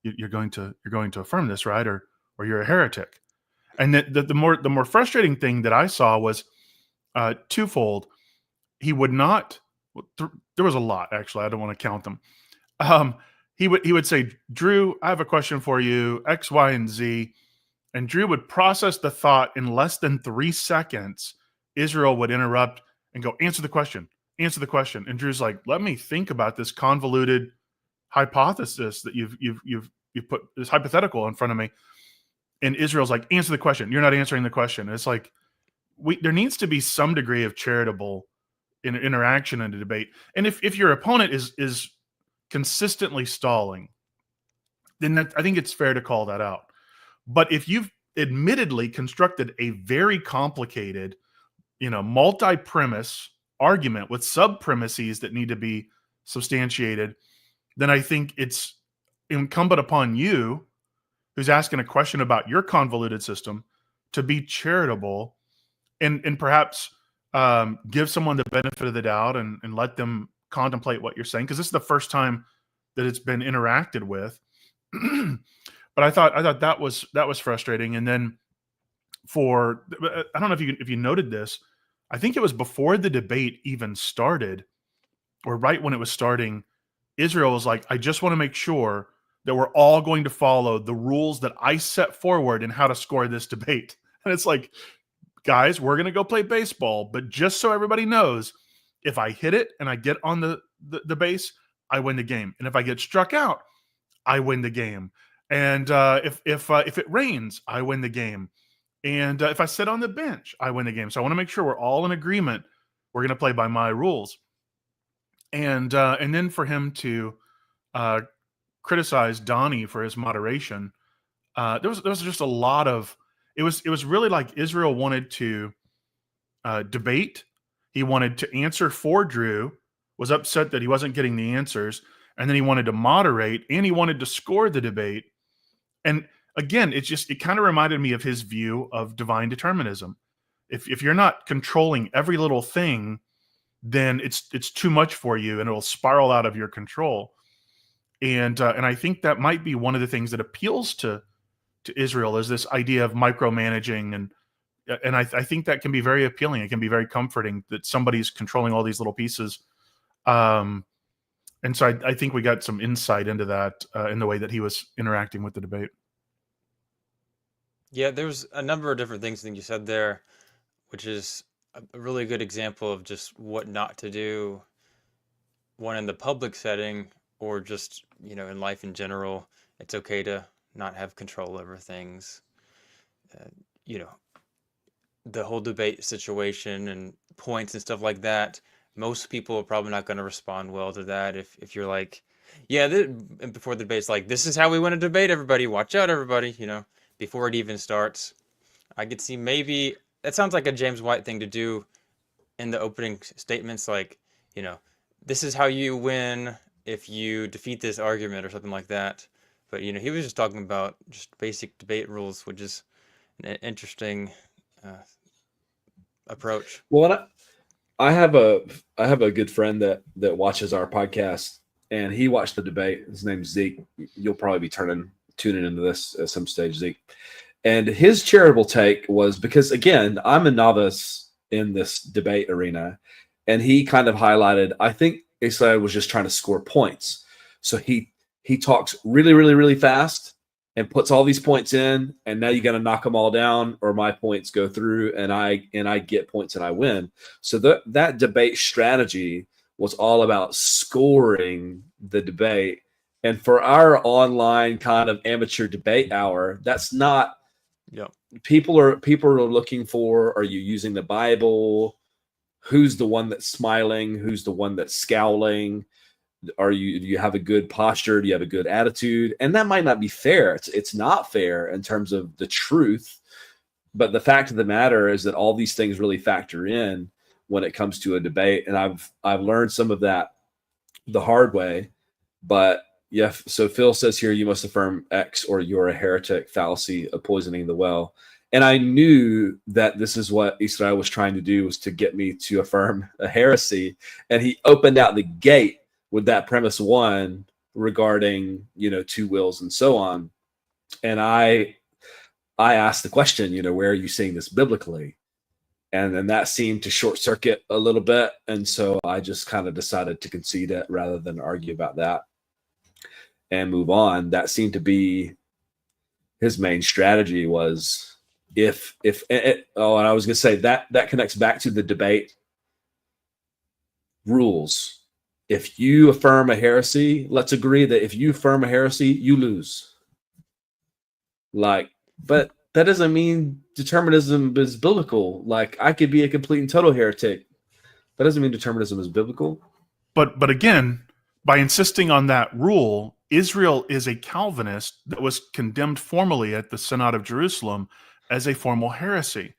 you're going to affirm this, right? Or you're a heretic. And the more frustrating thing that I saw was twofold. He would not. There was a lot, actually. I don't want to count them. He would say, Drew, I have a question for you, X, Y, and Z. And Drew would process the thought in less than 3 seconds. Israel would interrupt and go, answer the question. And Drew's like, let me think about this convoluted hypothesis that you've put this hypothetical in front of me. And Israel's like, answer the question. You're not answering the question. It's like, there needs to be some degree of charitable interaction in a debate. And if your opponent is consistently stalling, then I think it's fair to call that out. But if you've admittedly constructed a very complicated, multi-premise argument with sub-premises that need to be substantiated, then I think it's incumbent upon you, who's asking a question about your convoluted system, to be charitable and perhaps give someone the benefit of the doubt and let them contemplate what you're saying, because this is the first time that it's been interacted with. But I thought that was frustrating. And then I don't know if you noted this, I think it was before the debate even started, or right when it was starting, Israel was like, I just want to make sure that we're all going to follow the rules that I set forward in how to score this debate. And it's like, guys, we're going to go play baseball, but just so everybody knows, if I hit it and I get on the base, I win the game. And if I get struck out, I win the game. And if it rains, I win the game. And if I sit on the bench, I win the game. So I want to make sure we're all in agreement. We're going to play by my rules. And then for him to criticize Donnie for his moderation, there was just a lot of. It was really like Israel wanted to debate. He wanted to answer for Drew, was upset that he wasn't getting the answers, and then he wanted to moderate, and he wanted to score the debate. And again, it kind of reminded me of his view of divine determinism. If you're not controlling every little thing, then it's too much for you, and it'll spiral out of your control. And I think that might be one of the things that appeals to Israel, is this idea of micromanaging, and I think that can be very appealing. It can be very comforting that somebody's controlling all these little pieces. And so I think we got some insight into that in the way that he was interacting with the debate. Yeah, there's a number of different things that you said there, which is a really good example of just what not to do, one in the public setting, or just, in life in general. It's okay to not have control over things. The whole debate situation and points and stuff like that, most people are probably not going to respond well to that. If you're like, and before the debate's like, this is how we win a debate, everybody, watch out, everybody, before it even starts. I could see maybe, that sounds like a James White thing to do in the opening statements, like, this is how you win if you defeat this argument or something like that. But he was just talking about just basic debate rules, which is an interesting approach. Well, I have a good friend that watches our podcast, and he watched the debate. His name's Zeke. You'll probably be tuning into this at some stage, Zeke. And his charitable take was, because again, I'm a novice in this debate arena, and he kind of highlighted, I think Israel was just trying to score points. So he talks really, really, really fast and puts all these points in, and now you got to knock them all down, or my points go through, and I get points and I win. So that debate strategy was all about scoring the debate. And for our online kind of amateur debate hour, that's not. Yeah. People are looking for, are you using the Bible? Who's the one that's smiling? Who's the one that's scowling? Do you have a good posture? Do you have a good attitude? And that might not be fair. It's not fair in terms of the truth. But the fact of the matter is that all these things really factor in when it comes to a debate. And I've learned some of that the hard way. But yeah, so Phil says here, you must affirm X or you're a heretic, fallacy of poisoning the well. And I knew that this is what Israel was trying to do, was to get me to affirm a heresy. And he opened out the gate with that premise one regarding, two wills and so on. And I asked the question, where are you seeing this biblically? And then that seemed to short circuit a little bit. And so I just kind of decided to concede it rather than argue about that and move on. That seemed to be his main strategy, was and I was going to say that connects back to the debate rules. If you affirm a heresy, let's agree that if you affirm a heresy, you lose. But that doesn't mean determinism is biblical. I could be a complete and total heretic. That doesn't mean determinism is biblical. But again, by insisting on that rule, Israel is a Calvinist that was condemned formally at the Synod of Jerusalem as a formal heresy.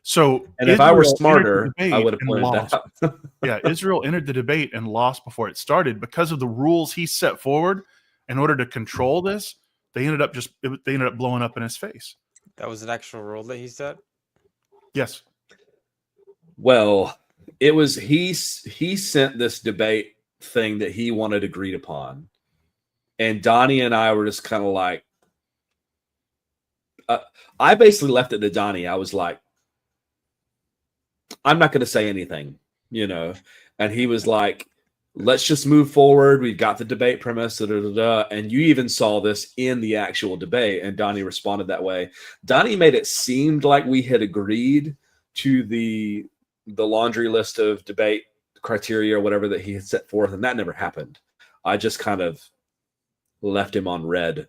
So, and if I were smarter, I would have pointed that out. Yeah, Israel entered the debate and lost before it started because of the rules he set forward. In order to control this, they ended up blowing up in his face. That was an actual rule that he set? Yes. Well, it was he sent this debate thing that he wanted agreed upon, and Donnie and I were just kind of like, I basically left it to Donnie. I was like, I'm not going to say anything, and he was like, let's just move forward. We've got the debate premise, and you even saw this in the actual debate, and Donnie responded that way. Donnie made it seem like we had agreed to the laundry list of debate criteria or whatever that he had set forth, and that never happened. I just kind of left him on red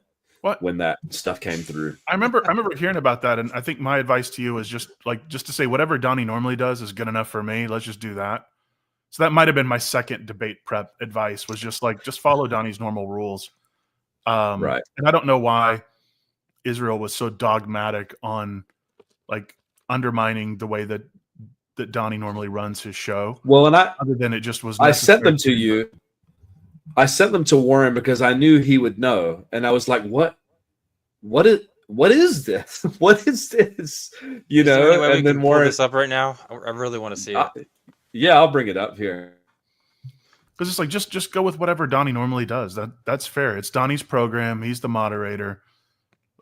when that stuff came through. I remember hearing about that, and I think my advice to you is just to say whatever Donnie normally does is good enough for me. Let's just do that. So that might have been my second debate prep advice, was just follow Donnie's normal rules. Right. And I don't know why Israel was so dogmatic on undermining the way that Donnie normally runs his show. Well, and other than it just was. I sent them to you. I sent them to Warren because I knew he would know, and I was like, "What is this? What is this?" And then Warren, pull this up right now. I really want to see it. Yeah, I'll bring it up here. Because it's just go with whatever Donnie normally does. That's fair. It's Donnie's program. He's the moderator.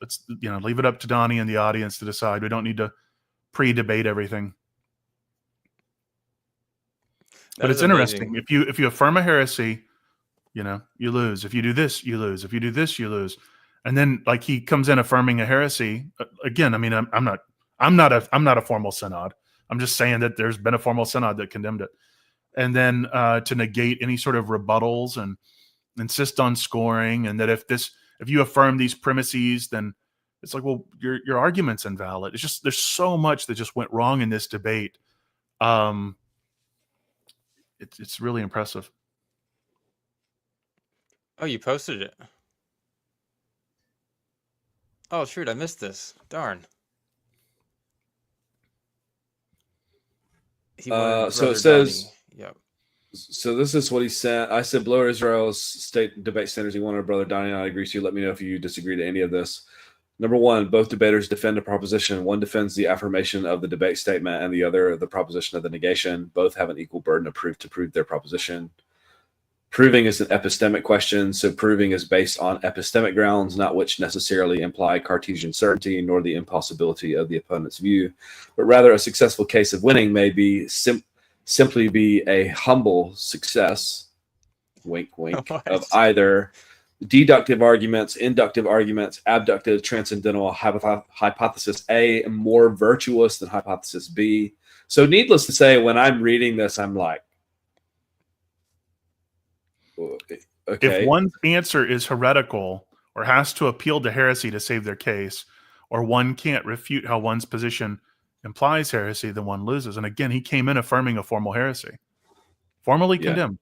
Let's leave it up to Donnie and the audience to decide. We don't need to pre-debate everything. But it's interesting. If you affirm a heresy, you lose. If you do this, you lose. If you do this, you lose. And then he comes in affirming a heresy again. I mean, I'm not a formal synod. I'm just saying that there's been a formal synod that condemned it. And then to negate any sort of rebuttals and insist on scoring, and that if you affirm these premises, then it's like, well, your argument's invalid. It's just, there's so much that just went wrong in this debate. It's really impressive. Oh, you posted it. Oh, shoot, I missed this. Darn. So it says, Yep. So this is what he said. I said, below Israel's state debate standards, he wanted brother Donnie and I agree to. Let me know if you disagree to any of this. Number one, both debaters defend a proposition. One defends the affirmation of the debate statement and the other the proposition of the negation. Both have an equal burden of proof to prove their proposition. Proving is an epistemic question, so proving is based on epistemic grounds, not which necessarily imply Cartesian certainty nor the impossibility of the opponent's view, but rather a successful case of winning may be simply be a humble success, wink, wink, of either deductive arguments, inductive arguments, abductive, transcendental hypothesis A, more virtuous than hypothesis B. So needless to say, when I'm reading this, I'm like, okay. If one's answer is heretical or has to appeal to heresy to save their case, or one can't refute how one's position implies heresy, then one loses. And again, he came in affirming a formal heresy, formally condemned.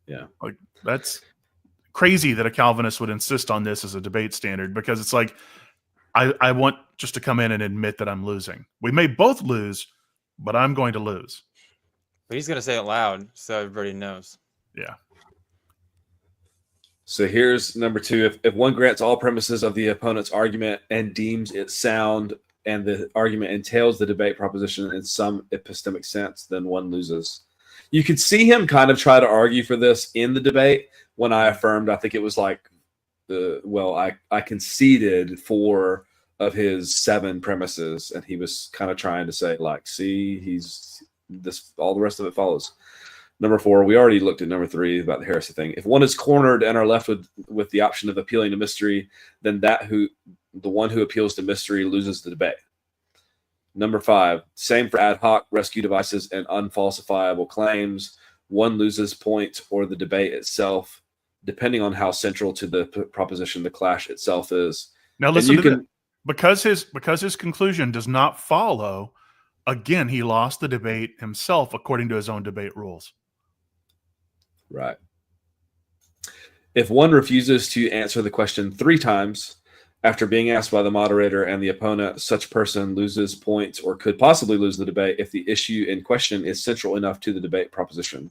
Yeah. Like, that's crazy that a Calvinist would insist on this as a debate standard, because it's like, I want just to come in and admit that I'm losing. We may both lose, but I'm going to lose. But he's going to say it loud so everybody knows. Yeah. So here's number two. If one grants all premises of the opponent's argument and deems it sound and the argument entails the debate proposition in some epistemic sense, then one loses. You could see him kind of try to argue for this in the debate when I affirmed, I think it was like, I conceded 4 of his 7 premises, and he was kind of trying to say, like, see, he's this, all the rest of it follows. Number 4, we already looked at number 3 about the heresy thing. If one is cornered and are left with the option of appealing to mystery, then the one who appeals to mystery loses the debate. Number 5, same for ad hoc rescue devices and unfalsifiable claims. One loses point or the debate itself, depending on how central to the proposition the clash itself is. Now listen to that. Because his conclusion does not follow, again, he lost the debate himself according to his own debate rules. Right. If one refuses to answer the question 3 times after being asked by the moderator and the opponent, such person loses points or could possibly lose the debate if the issue in question is central enough to the debate proposition.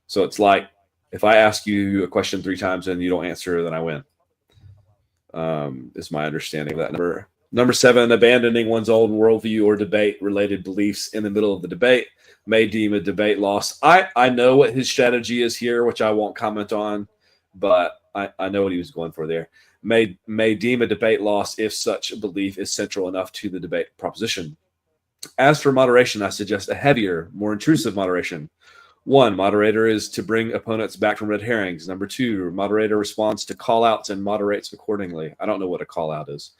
So it's like, if I ask you a question 3 times and you don't answer, then I win. Is my understanding of that. Number 7, abandoning one's own worldview or debate-related beliefs in the middle of the debate may deem a debate loss. I know what his strategy is here, which I won't comment on, but I know what he was going for there. May deem a debate loss if such a belief is central enough to the debate proposition. As for moderation, I suggest a heavier, more intrusive moderation. 1, moderator is to bring opponents back from red herrings. Number 2, moderator responds to call-outs and moderates accordingly. I don't know what a call-out is.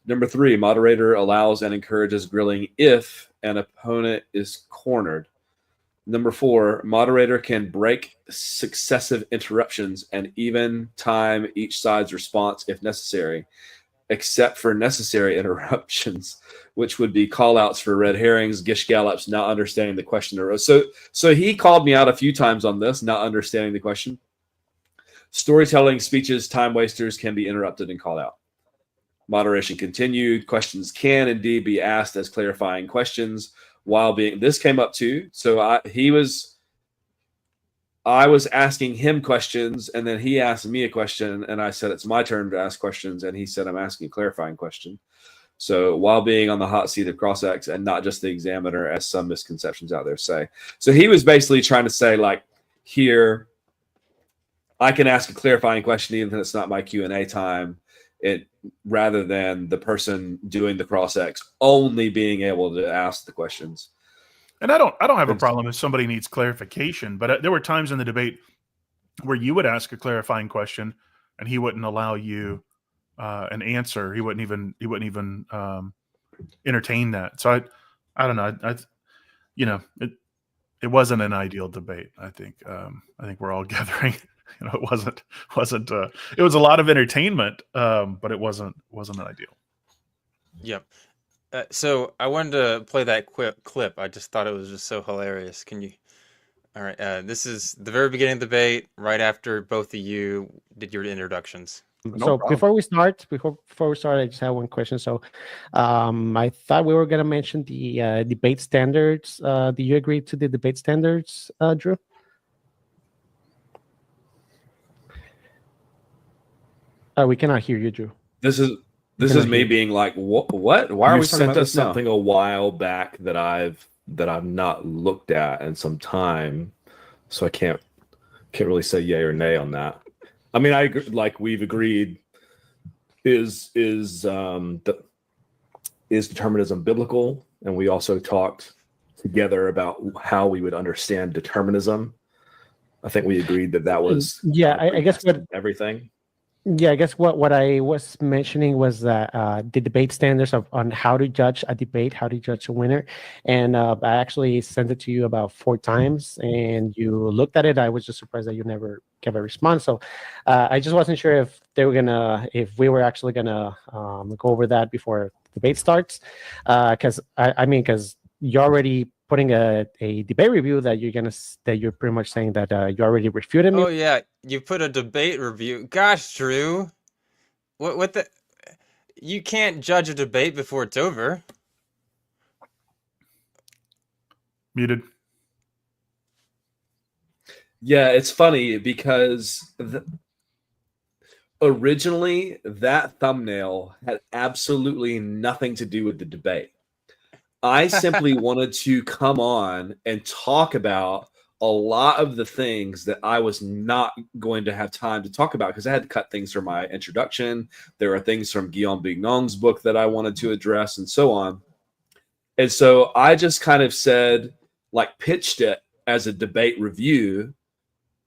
Number 3, moderator allows and encourages grilling if an opponent is cornered. Number 4, moderator can break successive interruptions and even time each side's response if necessary, except for necessary interruptions, which would be call-outs for red herrings, gish gallops, not understanding the question. So he called me out a few times on this, not understanding the question. Storytelling, speeches, time wasters can be interrupted and called out. Moderation continued. Questions can indeed be asked as clarifying questions while being. This came up too. So I was asking him questions, and then he asked me a question, and I said it's my turn to ask questions, and he said I'm asking a clarifying question. So while being on the hot seat of cross-ex and not just the examiner, as some misconceptions out there say. So he was basically trying to say, like, here, I can ask a clarifying question even if it's not my Q&A time, rather than the person doing the cross-ex only being able to ask the questions. And I don't have a problem if somebody needs clarification, but there were times in the debate where you would ask a clarifying question and he wouldn't allow you an answer. He wouldn't even entertain that. So I don't know. It wasn't an ideal debate. I think we're all gathering. It wasn't. It was a lot of entertainment, but it wasn't ideal. Yep. So I wanted to play that clip. I just thought it was just so hilarious. Can you? All right. This is the very beginning of the debate, right after both of you did your introductions. Before we start, I just have one question. So, I thought we were gonna mention the debate standards. Do you agree to the debate standards, Drew? We cannot hear you, Drew. This is me being like, what? Why are we talking about this now? Something a while back that I've not looked at in some time, so I can't really say yay or nay on that. I mean, I agree, like we've agreed, is determinism biblical, and we also talked together about how we would understand determinism. I think we agreed that was I guess what everything. Yeah, I guess what I was mentioning was that the debate standards on how to judge a debate, how to judge a winner, and I actually sent it to you about 4 times, and you looked at it. I was just surprised that you never gave a response. So I just wasn't sure if if we were actually gonna go over that before the debate starts, because because you're already putting a debate review that you're pretty much saying that you already refuted me. Oh yeah, you put a debate review. Gosh, Drew, what the? You can't judge a debate before it's over. Muted. Yeah, it's funny because originally that thumbnail had absolutely nothing to do with the debate. I simply wanted to come on and talk about a lot of the things that I was not going to have time to talk about because I had to cut things from my introduction. There are things from Guillaume Bignon's book that I wanted to address and so on. And so I just kind of said, like, pitched it as a debate review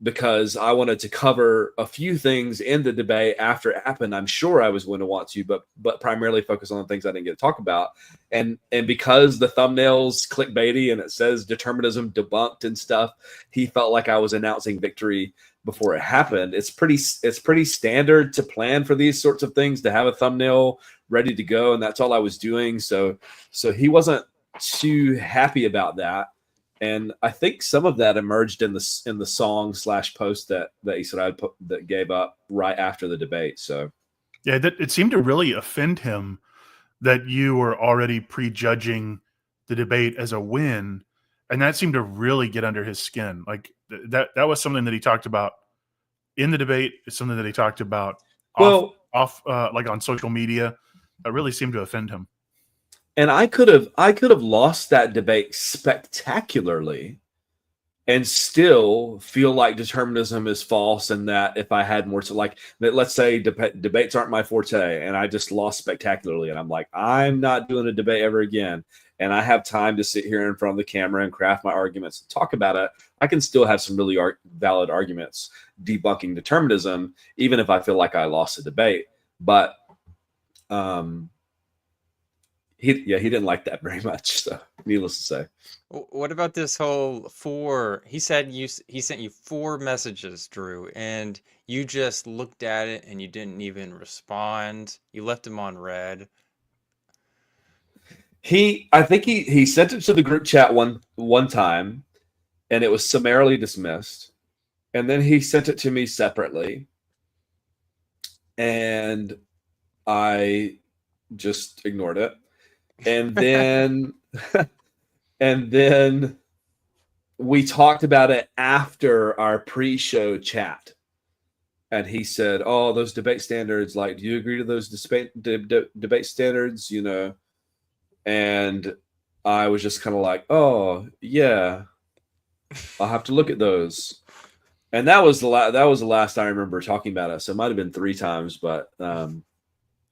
because I wanted to cover a few things in the debate after it happened. I'm sure I was going to want to, but primarily focus on the things I didn't get to talk about. And because the thumbnail's clickbaity and it says determinism debunked and stuff, he felt like I was announcing victory before it happened. It's pretty standard to plan for these sorts of things to have a thumbnail ready to go, and that's all I was doing. So he wasn't too happy about that. And I think some of that emerged in the song/post that he said I'd put that gave up right after the debate. So yeah, it seemed to really offend him that you were already prejudging the debate as a win, and that seemed to really get under his skin. Like that was something that he talked about in the debate. It's something that he talked about off like on social media. That really seemed to offend him. And I could have lost that debate spectacularly and still feel like determinism is false, and that if I had more to like that, let's say debates aren't my forte and I just lost spectacularly, and I'm like, I'm not doing a debate ever again, and I have time to sit here in front of the camera and craft my arguments and talk about it, I can still have some really valid arguments debunking determinism, even if I feel like I lost a debate. But he didn't like that very much. So needless to say. What about this whole 4? He said he sent you 4 messages, Drew, and you just looked at it and you didn't even respond. You left him on red. I think he sent it to the group chat one time, and it was summarily dismissed. And then he sent it to me separately, and I just ignored it. And then we talked about it after our pre-show chat, and he said, "Oh, those debate standards. Like, do you agree to those debate standards? You know?" And I was just kind of like, "Oh, yeah, I'll have to look at those." And that was the last I remember talking about it. So it might have been 3 times, but.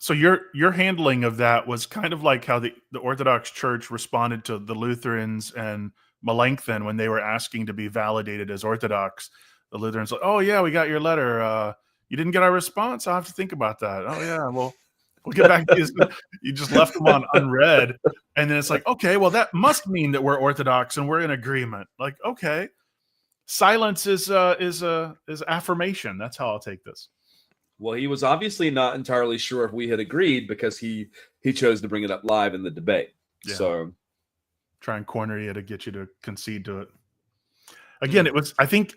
So your handling of that was kind of like how the Orthodox Church responded to the Lutherans and Melanchthon when they were asking to be validated as Orthodox. The Lutherans like, "Oh yeah, we got your letter. You didn't get our response. I'll have to think about that." "Oh yeah, well, we'll get back to you." You just left them on unread, and then it's like, okay, well that must mean that we're Orthodox and we're in agreement. Like, okay, silence is affirmation. That's how I'll take this. Well, he was obviously not entirely sure if we had agreed because he chose to bring it up live in the debate. Yeah. So try and corner you to get you to concede to it. Again, it was I think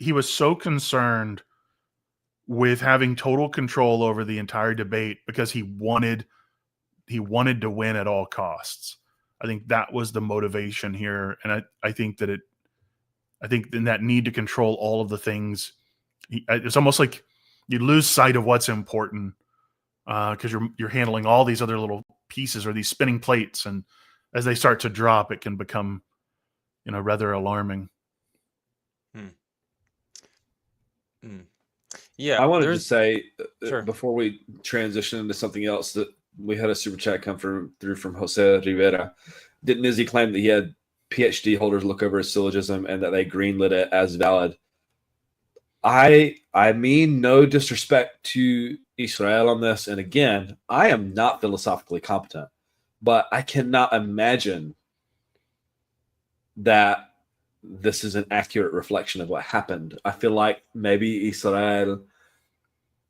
he was so concerned with having total control over the entire debate because he wanted to win at all costs. I think that was the motivation here, and I think in that need to control all of the things, it's almost like you lose sight of what's important because you're handling all these other little pieces or these spinning plates, and as they start to drop, it can become, rather alarming. Yeah, I wanted to say Sure. before we transition into something else that we had a super chat come through from Jose Rivera. Didn't Izzy claim that he had PhD holders look over his syllogism and that they greenlit it as valid? I mean no disrespect to Israel on this, and again, I am not philosophically competent, but I cannot imagine that this is an accurate reflection of what happened. I feel like maybe Israel,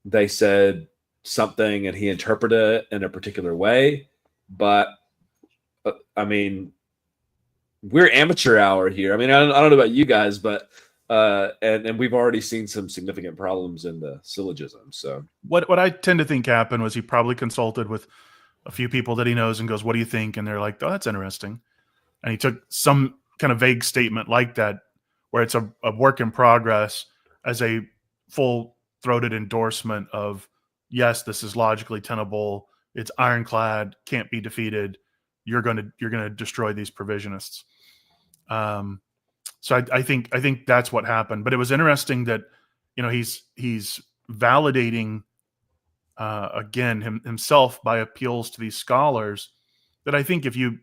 they said something and he interpreted it in a particular way, but I mean, we're amateur hour here. I mean, I don't know about you guys, but and we've already seen some significant problems in the syllogism. So what I tend to think happened was he probably consulted with a few people that he knows and goes, "What do you think?" And they're like, "Oh, that's interesting." And he took some kind of vague statement like that, where it's a work in progress, as a full-throated endorsement of, yes, this is logically tenable. It's ironclad, can't be defeated. You're gonna destroy these provisionists. So I think that's what happened. But it was interesting that he's validating again himself by appeals to these scholars that I think if you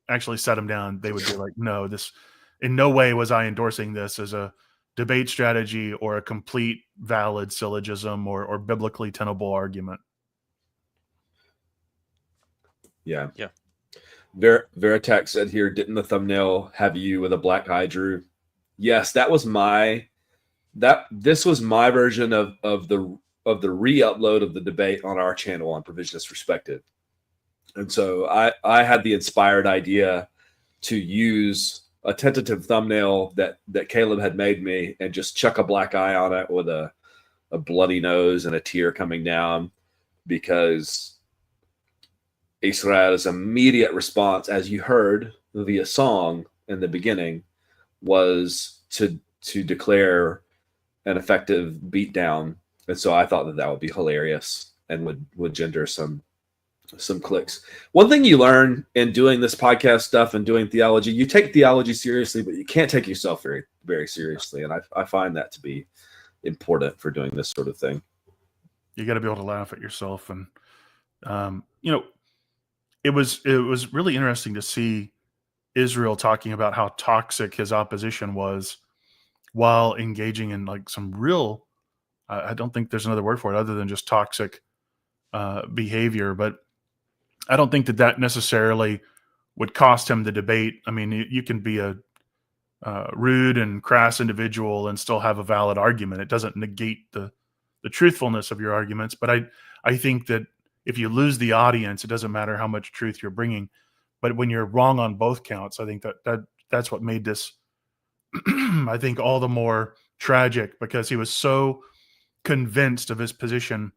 actually set them down, they would be like, no, this in no way was I endorsing this as a debate strategy or a complete valid syllogism or biblically tenable argument. Yeah. Veritex said here, didn't the thumbnail have you with a black eye, Drew? Yes, that was this was my version of the re-upload of the debate on our channel on Provisionist Perspective. And so I had the inspired idea to use a tentative thumbnail that Caleb had made me and just chuck a black eye on it with a bloody nose and a tear coming down, because Israel's immediate response, as you heard via song in the beginning, was to declare an effective beatdown. And so I thought that would be hilarious and would gender some clicks. One thing you learn in doing this podcast stuff and doing theology, you take theology seriously, but you can't take yourself very, very seriously. And I find that to be important for doing this sort of thing. You got to be able to laugh at yourself. And, it was really interesting to see Israel talking about how toxic his opposition was while engaging in like some real, I don't think there's another word for it other than just toxic behavior, but I don't think that necessarily would cost him the debate. I mean, you can be a rude and crass individual and still have a valid argument. It doesn't negate the truthfulness of your arguments, but I think that if you lose the audience, it doesn't matter how much truth you're bringing. But when you're wrong on both counts, I think that's what made this, I think, all the more tragic, because he was so convinced of his position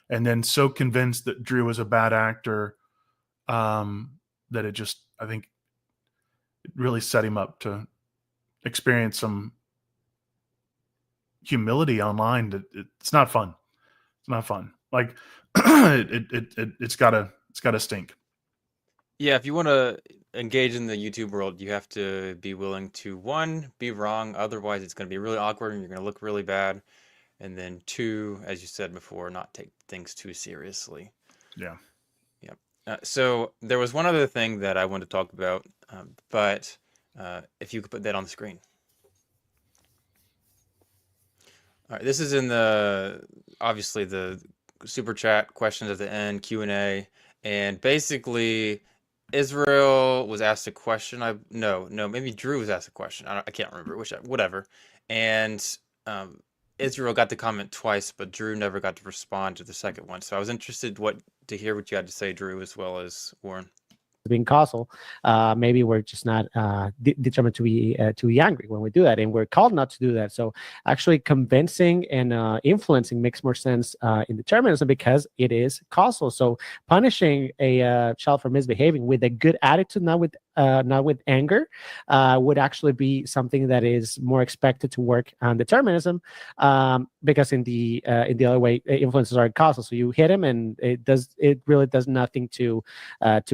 and then so convinced that Drew was a bad actor that it just, I think, it really set him up to experience some humility online. That it's not fun. It's not fun. Like it's gotta stink. Yeah, if you want to engage in the YouTube world, you have to be willing to, one, be wrong. Otherwise, it's going to be really awkward and you're going to look really bad. And then two, as you said before, not take things too seriously. Yeah. So there was one other thing that I wanted to talk about, but if you could put that on the screen. All right, this is in obviously the super chat questions at the end, Q&A, and basically Israel was asked a question. Maybe Drew was asked a question. I can't remember whatever. And Israel got to comment twice, but Drew never got to respond to the second one. So I was interested to hear what you had to say, Drew, as well as Warren. Being causal, maybe we're just not determined to be angry when we do that, and we're called not to do that. So actually convincing and influencing makes more sense in determinism because it is causal. So punishing a child for misbehaving with a good attitude, not with not with anger, would actually be something that is more expected to work on determinism, because in the other way, influences are causal. So you hit him, and it really does nothing to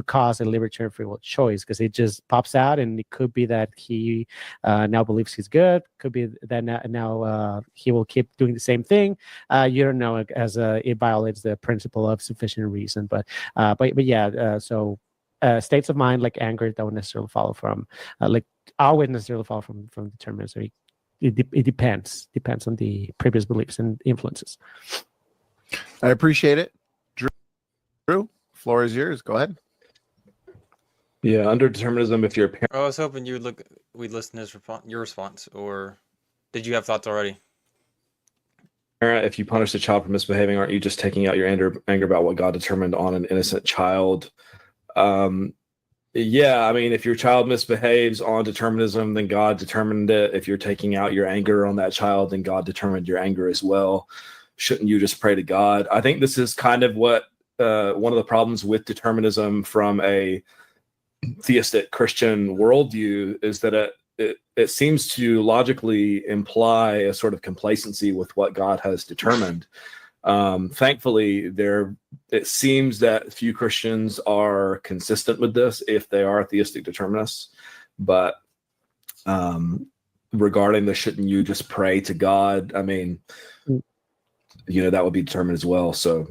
cause a libertarian free will choice, because it just pops out, and it could be that he now believes he's good. Could be that now he will keep doing the same thing. You don't know, as it violates the principle of sufficient reason. But yeah, so states of mind like anger don't necessarily follow from like always necessarily follow from determinism. It depends on the previous beliefs and influences. I appreciate it. Drew, floor is yours. Go ahead. Yeah, under determinism, if you're a parent, I was hoping we'd listen to your response, or did you have thoughts already? if you punish the child for misbehaving, aren't you just taking out your anger about what God determined on an innocent child? Yeah, I mean, if your child misbehaves on determinism, then God determined it. If you're taking out your anger on that child, then God determined your anger as well. Shouldn't you just pray to God? I think this is kind of what one of the problems with determinism from a theistic Christian worldview is that it seems to logically imply a sort of complacency with what God has determined. Thankfully, it seems that few Christians are consistent with this if they are theistic determinists. But regarding the shouldn't you just pray to God, I mean, that would be determined as well. So,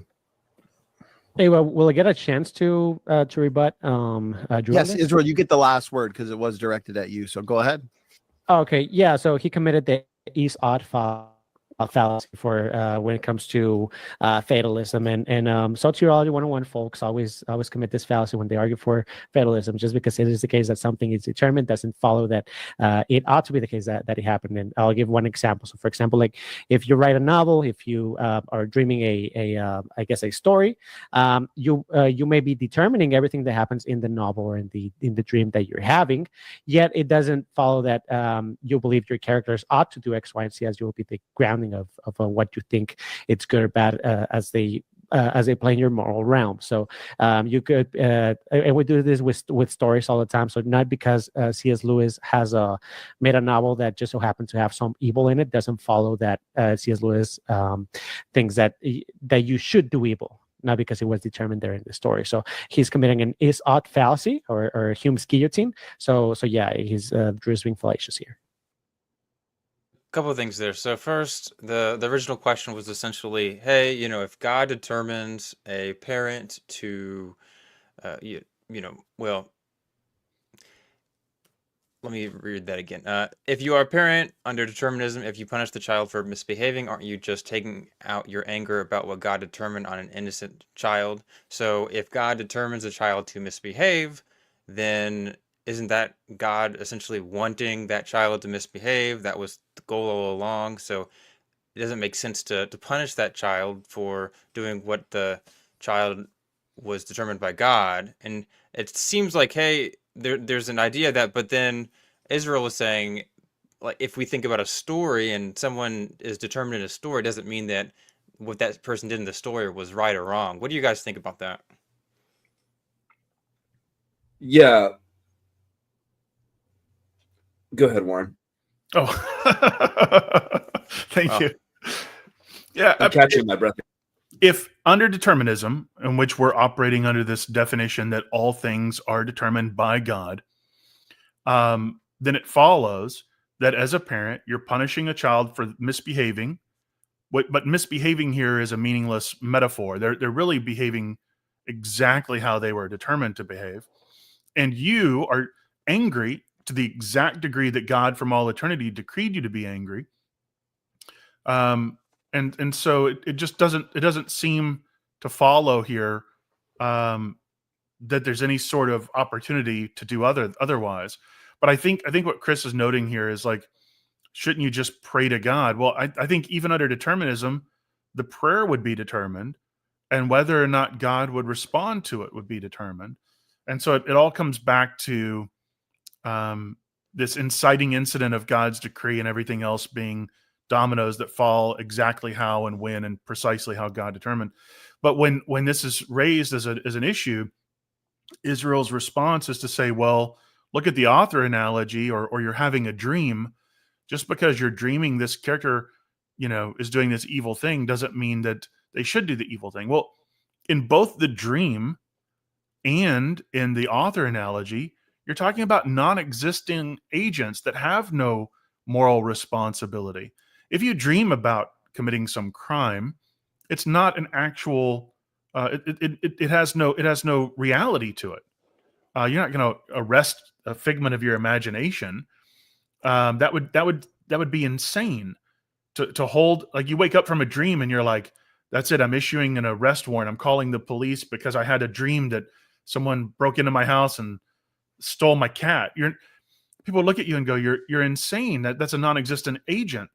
hey, well, will I get a chance to rebut? Drew, yes, Israel, you get the last word because it was directed at you. So go ahead. Okay, yeah. So he committed the is odd fallacy for when it comes to fatalism, and soteriology 101 folks always commit this fallacy when they argue for fatalism. Just because it is the case that something is determined doesn't follow that it ought to be the case that it happened. And I'll give one example. So for example, like if you write a novel, if you are dreaming a story, you may be determining everything that happens in the novel or in the dream that you're having, yet it doesn't follow that you believe your characters ought to do X, Y, and Z, as you will be the grounding of what you think it's good or bad as they play in your moral realm. So you could, and we do this with stories all the time. So not because C.S. Lewis has made a novel that just so happens to have some evil in it, doesn't follow that C.S. Lewis thinks that you should do evil, not because it was determined there in the story. So he's committing an is ought fallacy or Hume's guillotine. So yeah, he's Drew's being fallacious here. Couple of things there. So first, the original question was essentially, hey, if God determines a parent to, well, let me read that again. If you are a parent under determinism, if you punish the child for misbehaving, aren't you just taking out your anger about what God determined on an innocent child? So if God determines a child to misbehave, then isn't that God essentially wanting that child to misbehave? That was the goal all along. So it doesn't make sense to punish that child for doing what the child was determined by God. And it seems like, hey, there's an idea that, but then Israel was saying, like, if we think about a story and someone is determined in a story, doesn't mean that what that person did in the story was right or wrong. What do you guys think about that? Yeah. Go ahead, Warren. Oh, thank you. Yeah, I'm catching my breath. If under determinism, in which we're operating under this definition that all things are determined by God, then it follows that as a parent, you're punishing a child for misbehaving. But misbehaving here is a meaningless metaphor. They're really behaving exactly how they were determined to behave. And you are angry to the exact degree that God from all eternity decreed you to be angry. And so it just doesn't seem to follow here that there's any sort of opportunity to do otherwise. But I think what Chris is noting here is like, shouldn't you just pray to God? Well, I think even under determinism, the prayer would be determined, and whether or not God would respond to it would be determined. And so it all comes back to this inciting incident of God's decree and everything else being dominoes that fall exactly how and when and precisely how God determined. But when this is raised as an issue, Israel's response is to say, well, look at the author analogy, or you're having a dream, just because you're dreaming this character, is doing this evil thing doesn't mean that they should do the evil thing. Well, in both the dream and in the author analogy, you're talking about non-existing agents that have no moral responsibility. If you dream about committing some crime, it's not an actual. It has no reality to it. You're not going to arrest a figment of your imagination. That would be insane to hold. Like, you wake up from a dream and you're like, that's it, I'm issuing an arrest warrant. I'm calling the police because I had a dream that someone broke into my house and stole my cat. People look at you and go, you're insane. That's a non-existent agent.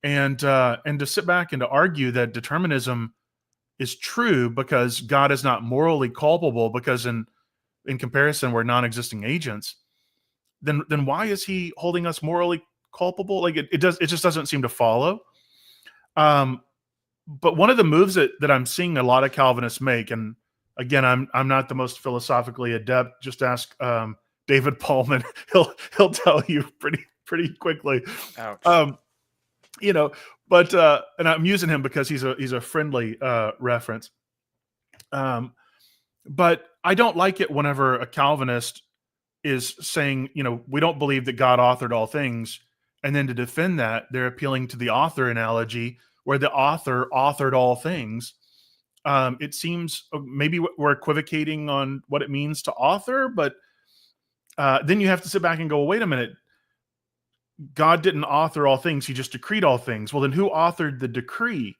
And to sit back and to argue that determinism is true because God is not morally culpable because in comparison we're non-existing agents, then why is he holding us morally culpable? Like, it just doesn't seem to follow. But one of the moves that I'm seeing a lot of Calvinists make, and again, I'm not the most philosophically adept. Just ask David Paulman; he'll tell you pretty quickly. Ouch. But and I'm using him because he's a friendly reference. But I don't like it whenever a Calvinist is saying, we don't believe that God authored all things, and then to defend that, they're appealing to the author analogy, where the author authored all things. It seems maybe we're equivocating on what it means to author, but then you have to sit back and go, wait a minute. God didn't author all things. He just decreed all things. Well, then who authored the decree?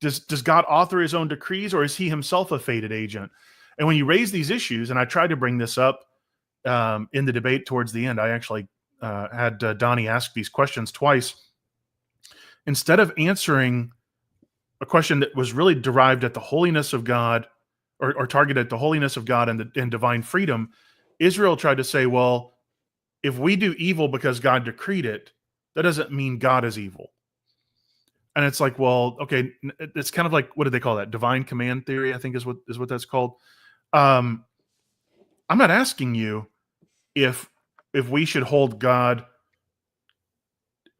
Does God author his own decrees, or is he himself a fated agent? And when you raise these issues, and I tried to bring this up in the debate towards the end, I actually had Donnie ask these questions twice. Instead of answering a question that was really derived at the holiness of God, or targeted at the holiness of God and divine freedom, Israel tried to say, well, if we do evil because God decreed it, that doesn't mean God is evil. And it's like, well, okay, it's kind of like, what do they call that? Divine command theory, I think is what that's called. I'm not asking you if we should hold God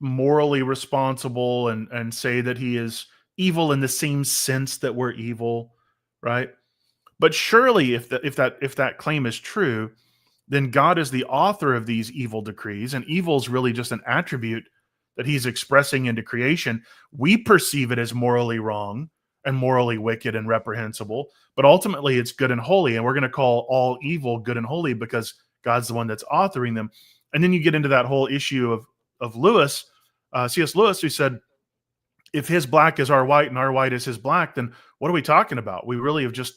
morally responsible and say that he is evil in the same sense that we're evil, right? But surely if that claim is true, then God is the author of these evil decrees, and evil is really just an attribute that he's expressing into creation. We perceive it as morally wrong and morally wicked and reprehensible, but ultimately it's good and holy, and we're going to call all evil good and holy because God's the one that's authoring them. And then you get into that whole issue of Lewis, C.S. Lewis, who said, if his black is our white and our white is his black, then what are we talking about? We really have just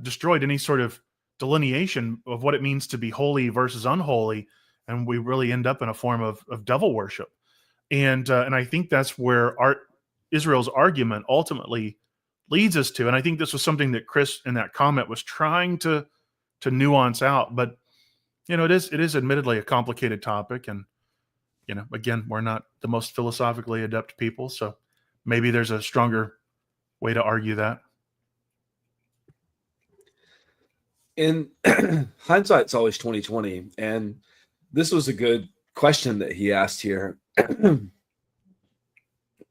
destroyed any sort of delineation of what it means to be holy versus unholy, and we really end up in a form of devil worship. And I think that's where Israel's argument ultimately leads us to. And I think this was something that Chris in that comment was trying to nuance out. But it is admittedly a complicated topic, and again, we're not the most philosophically adept people, so maybe there's a stronger way to argue that. In hindsight's always 20/20, and this was a good question that he asked here.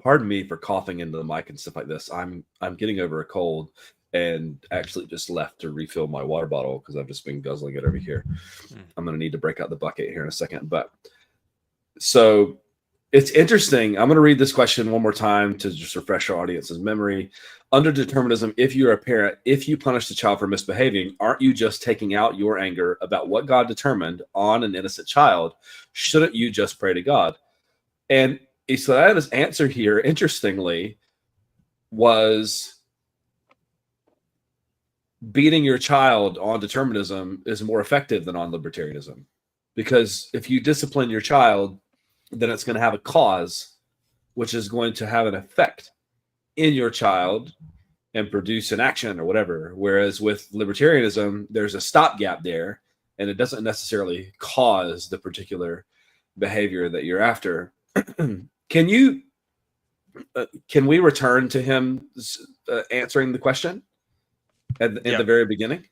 Pardon me for coughing into the mic and stuff like this. I'm getting over a cold and actually just left to refill my water bottle because I've just been guzzling it over here. I'm going to need to break out the bucket here in a second. But so it's interesting. I'm going to read this question one more time to just refresh our audience's memory. Under determinism, if you're a parent, if you punish the child for misbehaving, aren't you just taking out your anger about what God determined on an innocent child? Shouldn't you just pray to God? And Isaiah's answer here, interestingly, was beating your child on determinism is more effective than on libertarianism. Because if you discipline your child, then it's going to have a cause, which is going to have an effect in your child and produce an action or whatever. Whereas with libertarianism, there's a stopgap there, and it doesn't necessarily cause the particular behavior that you're after. Can we return to him answering the question in the very beginning?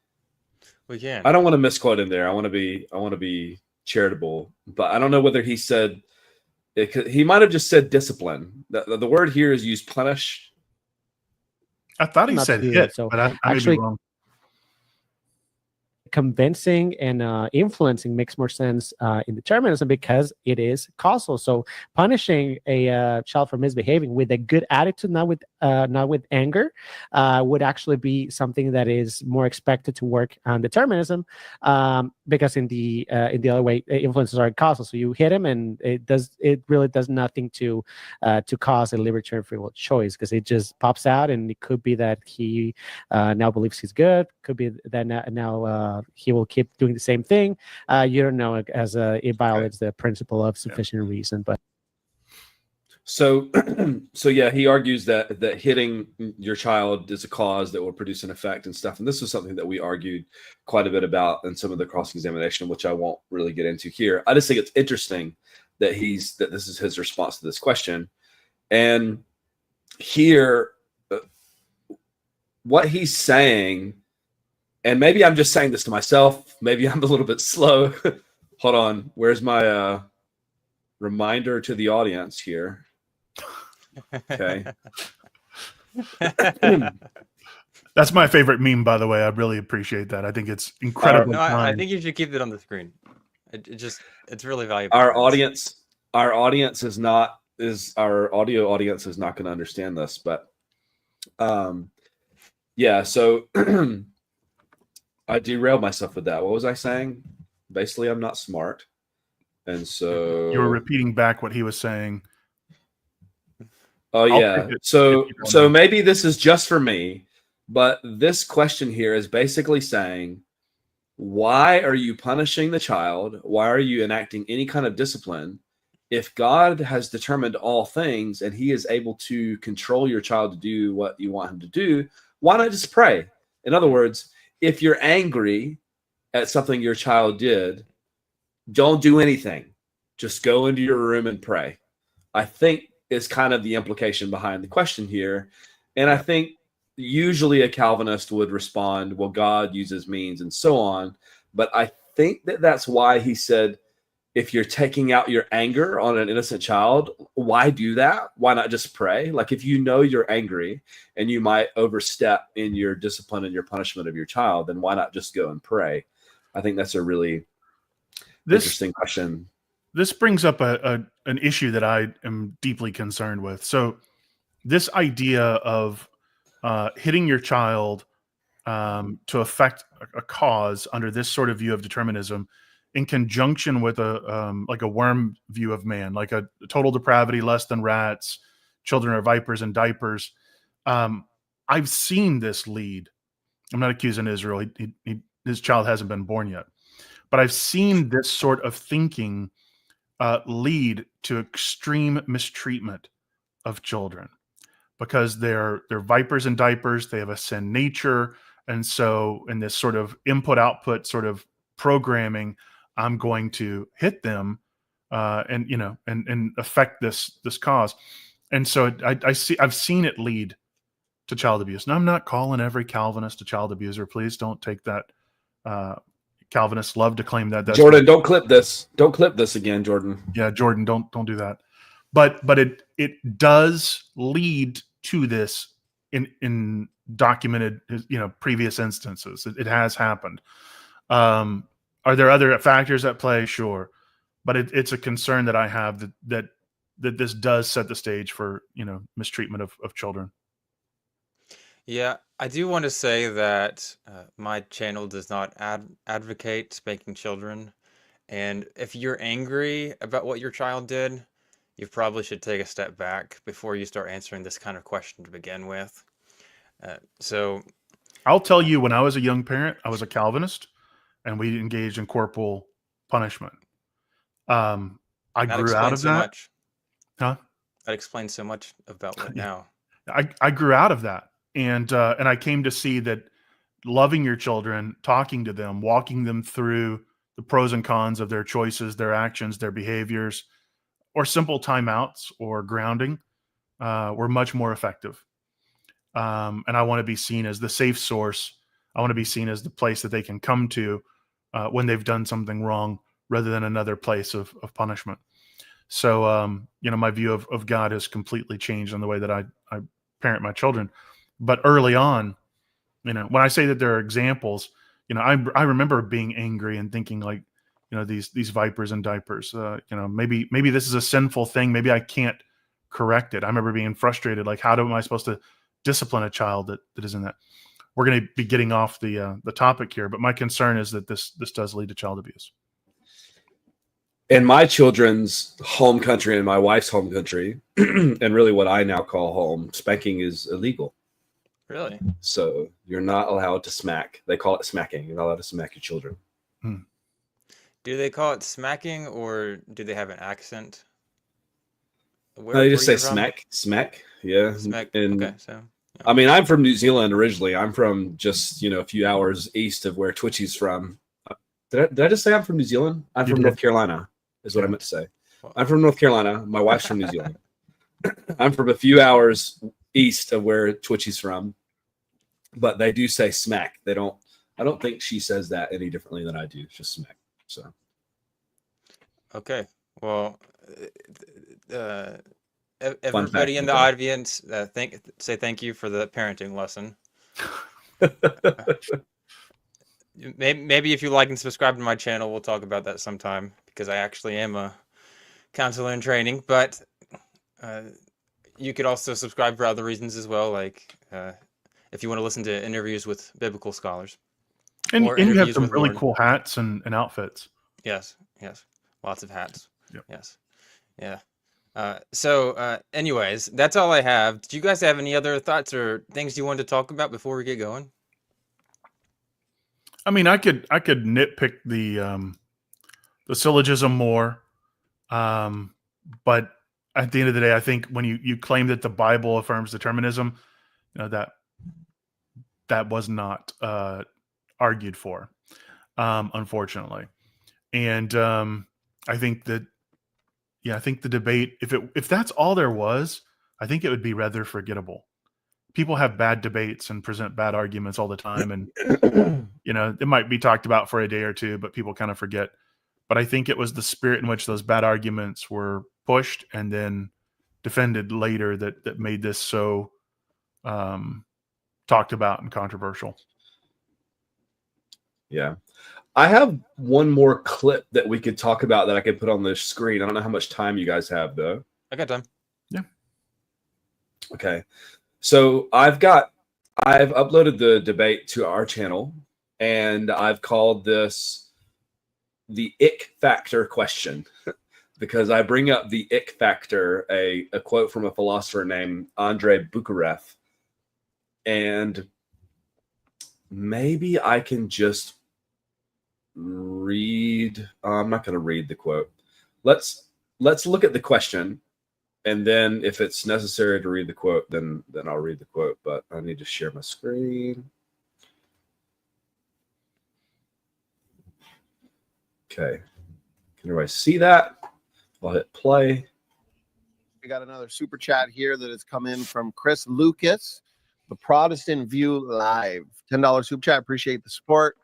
We can. I don't want to misquote him there. I want to be charitable, but I don't know whether he said it. He might have just said discipline. The word here is used punish. I thought he Not to said do hit, that. So but I may be actually, wrong. convincing and influencing makes more sense in determinism because it is causal. So punishing a child for misbehaving with a good attitude, not with anger, would actually be something that is more expected to work on determinism, because in the other way, influences are causal. So you hit him, and it really does nothing to cause a libertarian free will choice, because it just pops out, and it could be that he now believes he's good. Could be that now he will keep doing the same thing. You don't know, as it violates the principle of sufficient reason. But So yeah, he argues that hitting your child is a cause that will produce an effect and stuff. And this was something that we argued quite a bit about in some of the cross-examination, which I won't really get into here. I just think it's interesting that this is his response to this question. And here, what he's saying, and maybe I'm just saying this to myself, maybe I'm a little bit slow. Hold on, where's my reminder to the audience here? Okay. That's my favorite meme, by the way. I really appreciate that. I think it's incredibly No, I kind. think you should keep it on the screen. It's really valuable. Our audio audience is not going to understand this, but yeah, so I derailed myself with that. What was I saying? Basically, I'm not smart. And so You were repeating back what he was saying. Oh I'll yeah. take it So if you don't know. maybe this is just for me, but this question here is basically saying, why are you punishing the child? Why are you enacting any kind of discipline? If God has determined all things and he is able to control your child to do what you want him to do, why not just pray? In other words, if you're angry at something your child did, don't do anything. Just go into your room and pray. I think is kind of the implication behind the question here. And I think usually a Calvinist would respond, well, God uses means and so on. But I think that's why he said, if you're taking out your anger on an innocent child, why do that? Why not just pray? Like, if you know you're angry and you might overstep in your discipline and your punishment of your child, then why not just go and pray? I think that's a really interesting question. This brings up an issue that I am deeply concerned with. So this idea of hitting your child to affect a cause under this sort of view of determinism, in conjunction with like a worm view of man, like a total depravity, less than rats, children are vipers and diapers. I've seen this lead. I'm not accusing Israel. His child hasn't been born yet. But I've seen this sort of thinking lead to extreme mistreatment of children, because they're vipers and diapers. They have a sin nature, and so in this sort of input-output sort of programming, I'm going to hit them, and affect this cause. And so I've seen it lead to child abuse. Now, I'm not calling every Calvinist a child abuser. Please don't take that. Calvinists love to claim that. That's Jordan, don't clip this. Don't clip this again, Jordan. Yeah, Jordan, don't do that. But it does lead to this in documented, previous instances. It has happened. Are there other factors at play? Sure, but it's a concern that I have that this does set the stage for mistreatment of children. Yeah, I do want to say that my channel does not advocate spanking children. And if you're angry about what your child did, you probably should take a step back before you start answering this kind of question to begin with. So I'll tell you, when I was a young parent, I was a Calvinist, and we engaged in corporal punishment. I that grew out of explains so that. much. Huh? That explains so much about what now. I grew out of that. And I came to see that loving your children, talking to them, walking them through the pros and cons of their choices, their actions, their behaviors, or simple timeouts or grounding were much more effective. And I want to be seen as the safe source I want to be seen as the place that they can come to when they've done something wrong, rather than another place of punishment. So, my view of God has completely changed on the way that I parent my children. But early on, when I say that there are examples, I remember being angry and thinking like, these vipers and diapers, maybe this is a sinful thing. Maybe I can't correct it. I remember being frustrated. Like, how am I supposed to discipline a child that isn't that? We're going to be getting off the topic here, but my concern is that this does lead to child abuse. In my children's home country and my wife's home country, and really what I now call home, spanking is illegal. Really? So you're not allowed to smack. They call it smacking. You're not allowed to smack your children. Do they call it smacking, or do they have an accent? No, they just say smack. Yeah. Smack. And, okay, so. Yeah. I mean, I'm from New Zealand originally. I'm from just, a few hours east of where Twitchy's from. Did I just say I'm from New Zealand? I'm from North Carolina, is what I meant to say. I'm from North Carolina. My wife's from New Zealand. I'm from a few hours east of where Twitchy's from, but they do say smack. I don't think she says that any differently than I do. It's just smack. So. Okay. Well, everybody in the audience, say thank you for the parenting lesson. Maybe if you like and subscribe to my channel, we'll talk about that sometime, because I actually am a counselor in training. But you could also subscribe for other reasons as well, like if you want to listen to interviews with biblical scholars. And you have some really cool hats and outfits. Yes, lots of hats. Yep. Yes, yeah. So, anyways, that's all I have. Do you guys have any other thoughts or things you wanted to talk about before we get going? I mean, I could nitpick the syllogism more, but at the end of the day, I think when you claim that the Bible affirms determinism, that was not argued for, unfortunately. And I think that, I think the debate, if that's all there was, I think it would be rather forgettable. People have bad debates and present bad arguments all the time, and it might be talked about for a day or two, but people kind of forget. But I think it was the spirit in which those bad arguments were pushed and then defended later that made this so talked about and controversial. Yeah. I have one more clip that we could talk about that I could put on the screen. I don't know how much time you guys have, though. I got time. Yeah. Okay. So I've uploaded the debate to our channel, and I've called this the ick factor question because I bring up the ick factor, a quote from a philosopher named Andrei Bukharev. And maybe I can just read. I'm not going to read the quote. Let's look at the question, and then if it's necessary to read the quote, then I'll read the quote. But I need to share my screen. Okay, can everybody see that? I'll hit play. We got another super chat here that has come in from Chris Lucas, the Protestant View Live. $10 super chat. Appreciate the support.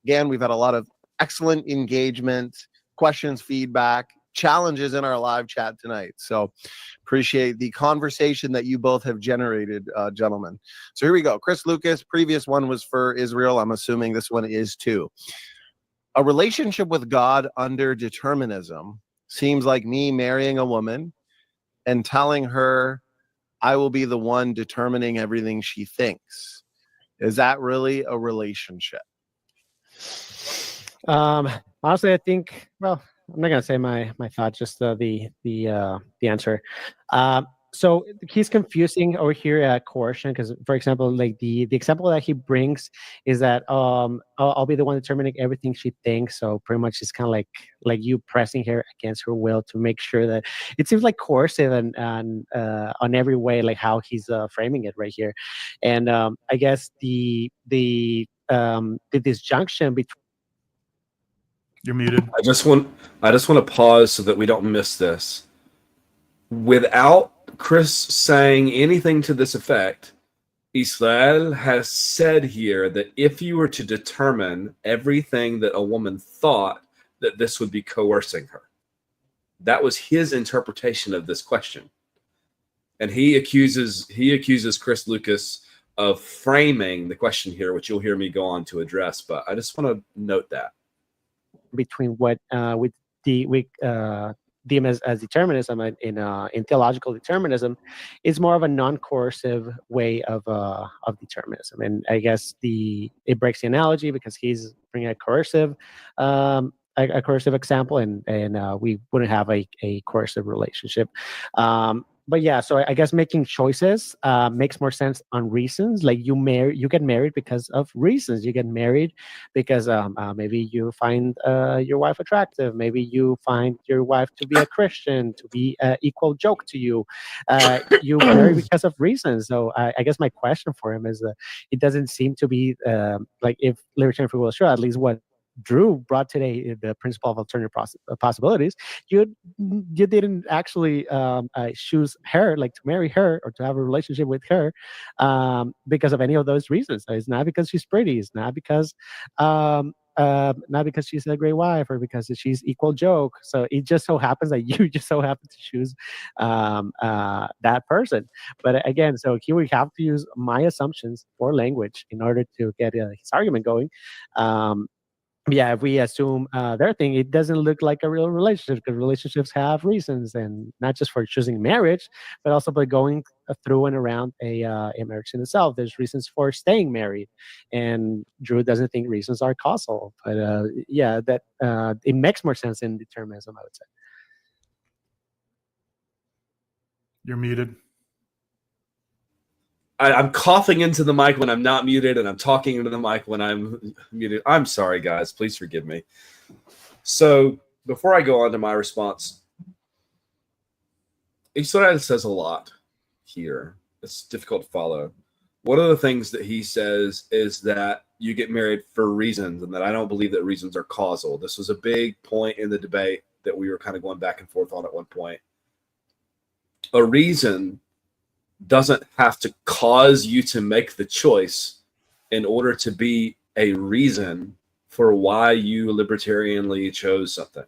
Again, we've had a lot of excellent engagement, questions, feedback, challenges in our live chat tonight. So appreciate the conversation that you both have generated, gentlemen. So here we go. Chris Lucas, previous one was for Israel. I'm assuming this one is too. A relationship with God under determinism seems like me marrying a woman and telling her I will be the one determining everything she thinks. Is that really a relationship? Honestly, I think, well, I'm not gonna say my thought, just the answer. So he's confusing over here coercion, because, for example, like the example that he brings is that I'll be the one determining everything she thinks. So pretty much it's kind of like you pressing her against her will to make sure that it seems like coercive and on every way, like how he's framing it right here. And I guess the disjunction between. You're muted. I just want to pause so that we don't miss this. Without Chris saying anything to this effect, Israel has said here that if you were to determine everything that a woman thought, that this would be coercing her. That was his interpretation of this question. And he accuses Chris Lucas of framing the question here, which you'll hear me go on to address. But I just want to note that between what we deem as determinism in theological determinism is more of a non-coercive way of determinism. And I guess it breaks the analogy because he's bringing a coercive example, and we wouldn't have a coercive relationship. But yeah, so I guess making choices makes more sense on reasons. Like you get married because of reasons. You get married because maybe you find your wife attractive. Maybe you find your wife to be a Christian, to be equal joke to you. You marry because of reasons. So I guess my question for him is, it doesn't seem to be like if libertarian free will is true, at least what Drew brought today, the principle of alternative possibilities, you didn't actually choose her, like to marry her or to have a relationship with her because of any of those reasons. So it's not because she's pretty. It's not because she's a great wife or because she's equal joke. So it just so happens that you just so happen to choose that person. But again, so here we have to use my assumptions for language in order to get his argument going. Yeah, if we assume their thing, it doesn't look like a real relationship, because relationships have reasons, and not just for choosing marriage, but also by going through and around a marriage in itself. There's reasons for staying married, and Drew doesn't think reasons are causal. But yeah, that it makes more sense in determinism, I would say. You're muted. I'm coughing into the mic when I'm not muted, and I'm talking into the mic when I'm muted. I'm sorry, guys. Please forgive me. So before I go on to my response, Israel says a lot here. It's difficult to follow. One of the things that he says is that you get married for reasons, and that I don't believe that reasons are causal. This was a big point in the debate that we were kind of going back and forth on at one point. A reason doesn't have to cause you to make the choice in order to be a reason for why you libertarianly chose something.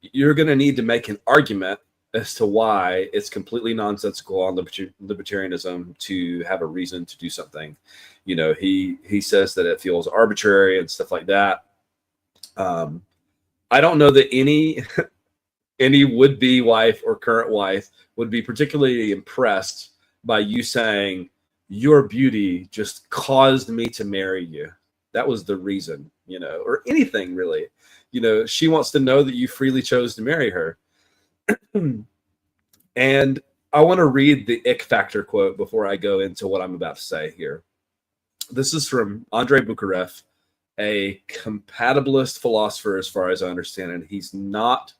You're going to need to make an argument as to why it's completely nonsensical on libertarianism to have a reason to do something. You know, he says that it feels arbitrary and stuff like that. I don't know that any would-be wife or current wife would be particularly impressed by you saying, your beauty just caused me to marry you. That was the reason, you know, or anything really. You know, she wants to know that you freely chose to marry her. And I want to read the ick factor quote before I go into what I'm about to say here. This is from Andrei Bukharev, a compatibilist philosopher, as far as I understand it. He's not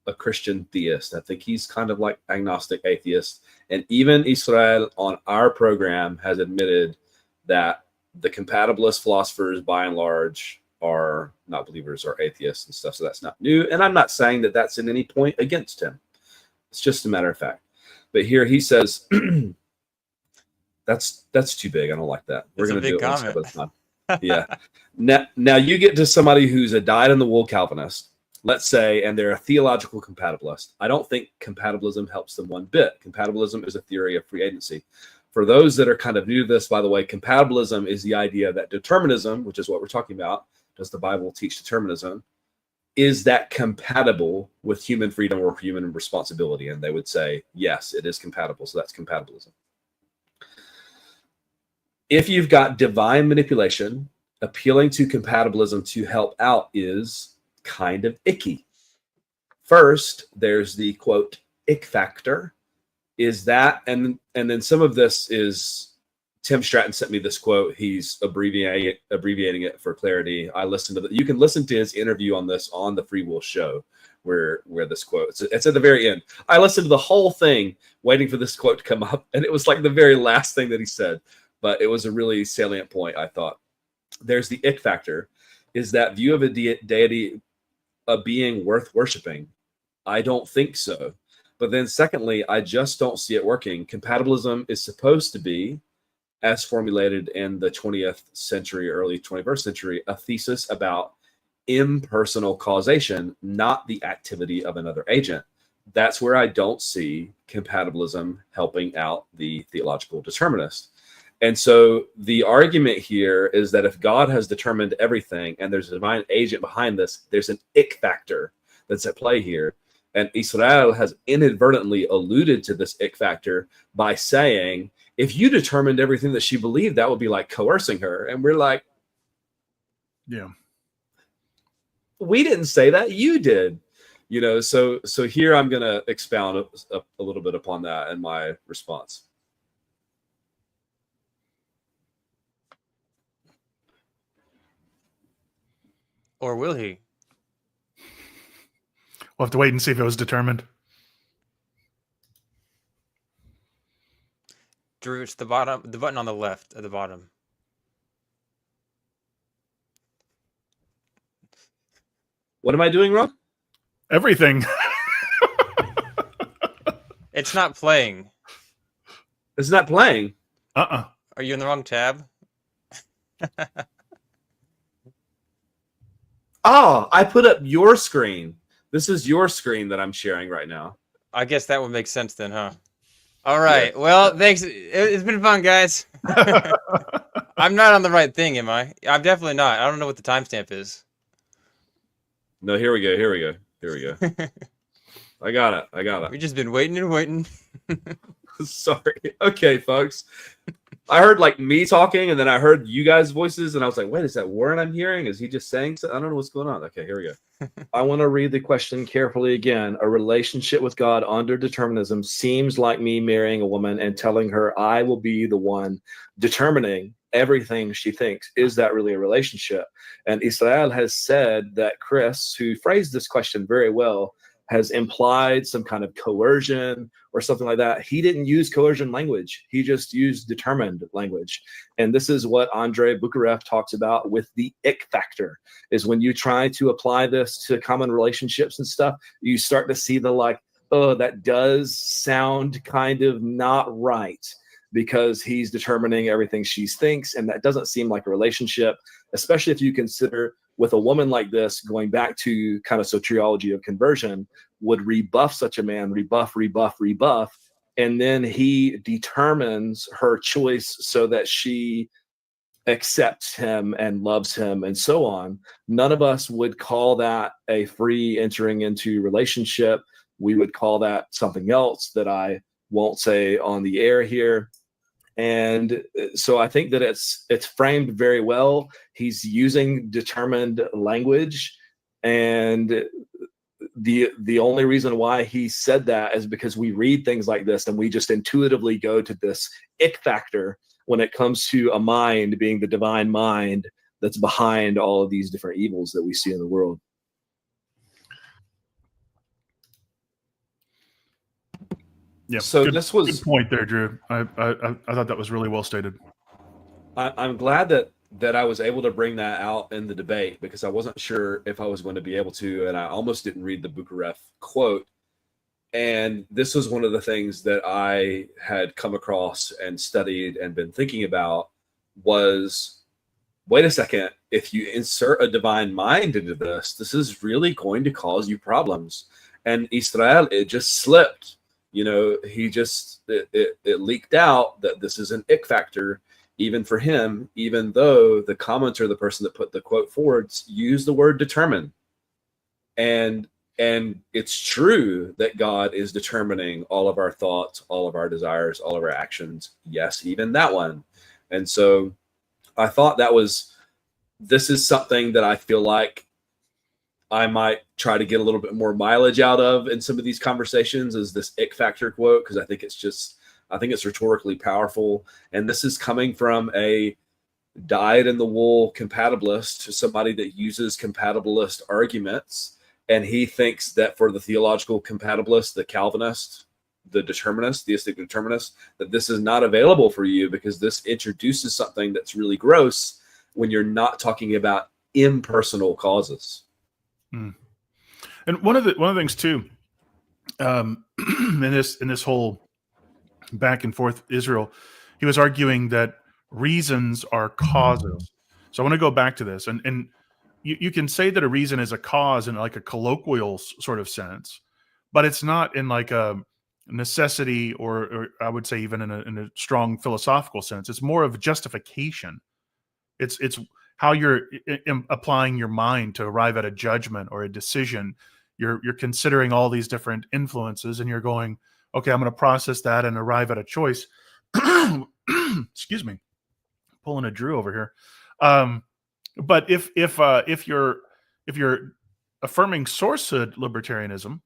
a Christian theist. I think he's kind of like agnostic atheist. And even Israel on our program has admitted that the compatibilist philosophers, by and large, are not believers or atheists and stuff. So that's not new. And I'm not saying that that's in any point against him. It's just a matter of fact. But here he says, that's too big. I don't like that. We're going to do it one step at a time. Yeah. Now you get to somebody who's a dyed-in-the-wool Calvinist, let's say, and they're a theological compatibilist. I don't think compatibilism helps them one bit. Compatibilism is a theory of free agency. For those that are kind of new to this, by the way, compatibilism is the idea that determinism, which is what we're talking about, does the Bible teach determinism, is that compatible with human freedom or human responsibility? And they would say, yes, it is compatible. So that's compatibilism. If you've got divine manipulation, appealing to compatibilism to help out is kind of icky. First, there's the quote ick factor. Is that, and then some of this is, Tim Stratton sent me this quote. He's abbreviating it for clarity. I listened to you can listen to his interview on this on the Free Will Show, where this quote, it's at the very end. I listened to the whole thing waiting for this quote to come up, and it was like the very last thing that he said, but it was a really salient point, I thought. There's the ick factor. Is that view of a deity a being worth worshiping? I don't think so. But then secondly, I just don't see it working. Compatibilism is supposed to be as formulated in the 20th century, early 21st century, a thesis about impersonal causation, not the activity of another agent. That's where I don't see compatibilism helping out the theological determinist. And so the argument here is that if God has determined everything and there's a divine agent behind this, there's an ick factor that's at play here. And Israel has inadvertently alluded to this ick factor by saying, if you determined everything that she believed, that would be like coercing her. And we're like, yeah, we didn't say that, you did. You know, so here I'm going to expound a little bit upon that in my response. Or will he? We'll have to wait and see if it was determined. Drew, it's the button on the left at the bottom. What am I doing wrong? Everything. It's not playing. It's not playing. Uh-uh. Are you in the wrong tab? Oh, I put up your screen. This is your screen that I'm sharing right now. I guess that would make sense then, huh? All right. Yeah. Well, thanks. It's been fun, guys. I'm not on the right thing, am I? I'm definitely not. I don't know what the timestamp is. No, here we go. I got it. We've just been waiting and waiting. Sorry. Okay, folks. I heard like me talking, and then I heard you guys' voices, and I was like, wait, is that Warren I'm hearing? Is he just saying something? I don't know what's going on. Okay, here we go. I want to read the question carefully again. A relationship with God under determinism seems like me marrying a woman and telling her I will be the one determining everything she thinks. Is that really a relationship? And Israel has said that Chris, who phrased this question very well, has implied some kind of coercion or something like that. He didn't use coercion language. He just used determined language. And this is what Andrei Bukharev talks about with the ick factor, is when you try to apply this to common relationships and stuff, you start to see the like, oh, that does sound kind of not right, because he's determining everything she thinks. And that doesn't seem like a relationship, especially if you consider with a woman like this, going back to kind of soteriology of conversion, would rebuff such a man, rebuff, and then he determines her choice so that she accepts him and loves him and so on. None of us would call that a free entering into relationship. We would call that something else that I won't say on the air here. And so I think that it's framed very well. He's using determined language, and the only reason why he said that is because we read things like this and we just intuitively go to this ick factor when it comes to a mind being the divine mind that's behind all of these different evils that we see in the world. Yeah. So this was good point there, Drew. I thought that was really well stated. I'm glad that I was able to bring that out in the debate, because I wasn't sure if I was going to be able to, and I almost didn't read the Bukharev quote. And this was one of the things that I had come across and studied and been thinking about was, wait a second, if you insert a divine mind into this, this is really going to cause you problems. And Israel, it just slipped. You know, he just, it leaked out that this is an ick factor, even for him, even though the commenter, the person that put the quote forward, used the word determine. And it's true that God is determining all of our thoughts, all of our desires, all of our actions. Yes, even that one. And so I thought this is something that I feel like I might try to get a little bit more mileage out of in some of these conversations, is this ick factor quote, because I think it's rhetorically powerful. And this is coming from a dyed-in-the-wool compatibilist to somebody that uses compatibilist arguments. And he thinks that for the theological compatibilist, the Calvinist, the determinist, theistic determinist, that this is not available for you because this introduces something that's really gross when you're not talking about impersonal causes. And one of the things too, in this whole back and forth Israel, he was arguing that reasons are causes. So I want to go back to this, and you can say that a reason is a cause in like a colloquial sort of sense, but it's not in like a necessity, or I would say even in a strong philosophical sense. It's more of a justification. It's how you're applying your mind to arrive at a judgment or a decision. You're considering all these different influences, and you're going, okay, I'm going to process that and arrive at a choice. Excuse me, pulling a Drew over here. But if you're affirming sourcehood libertarianism,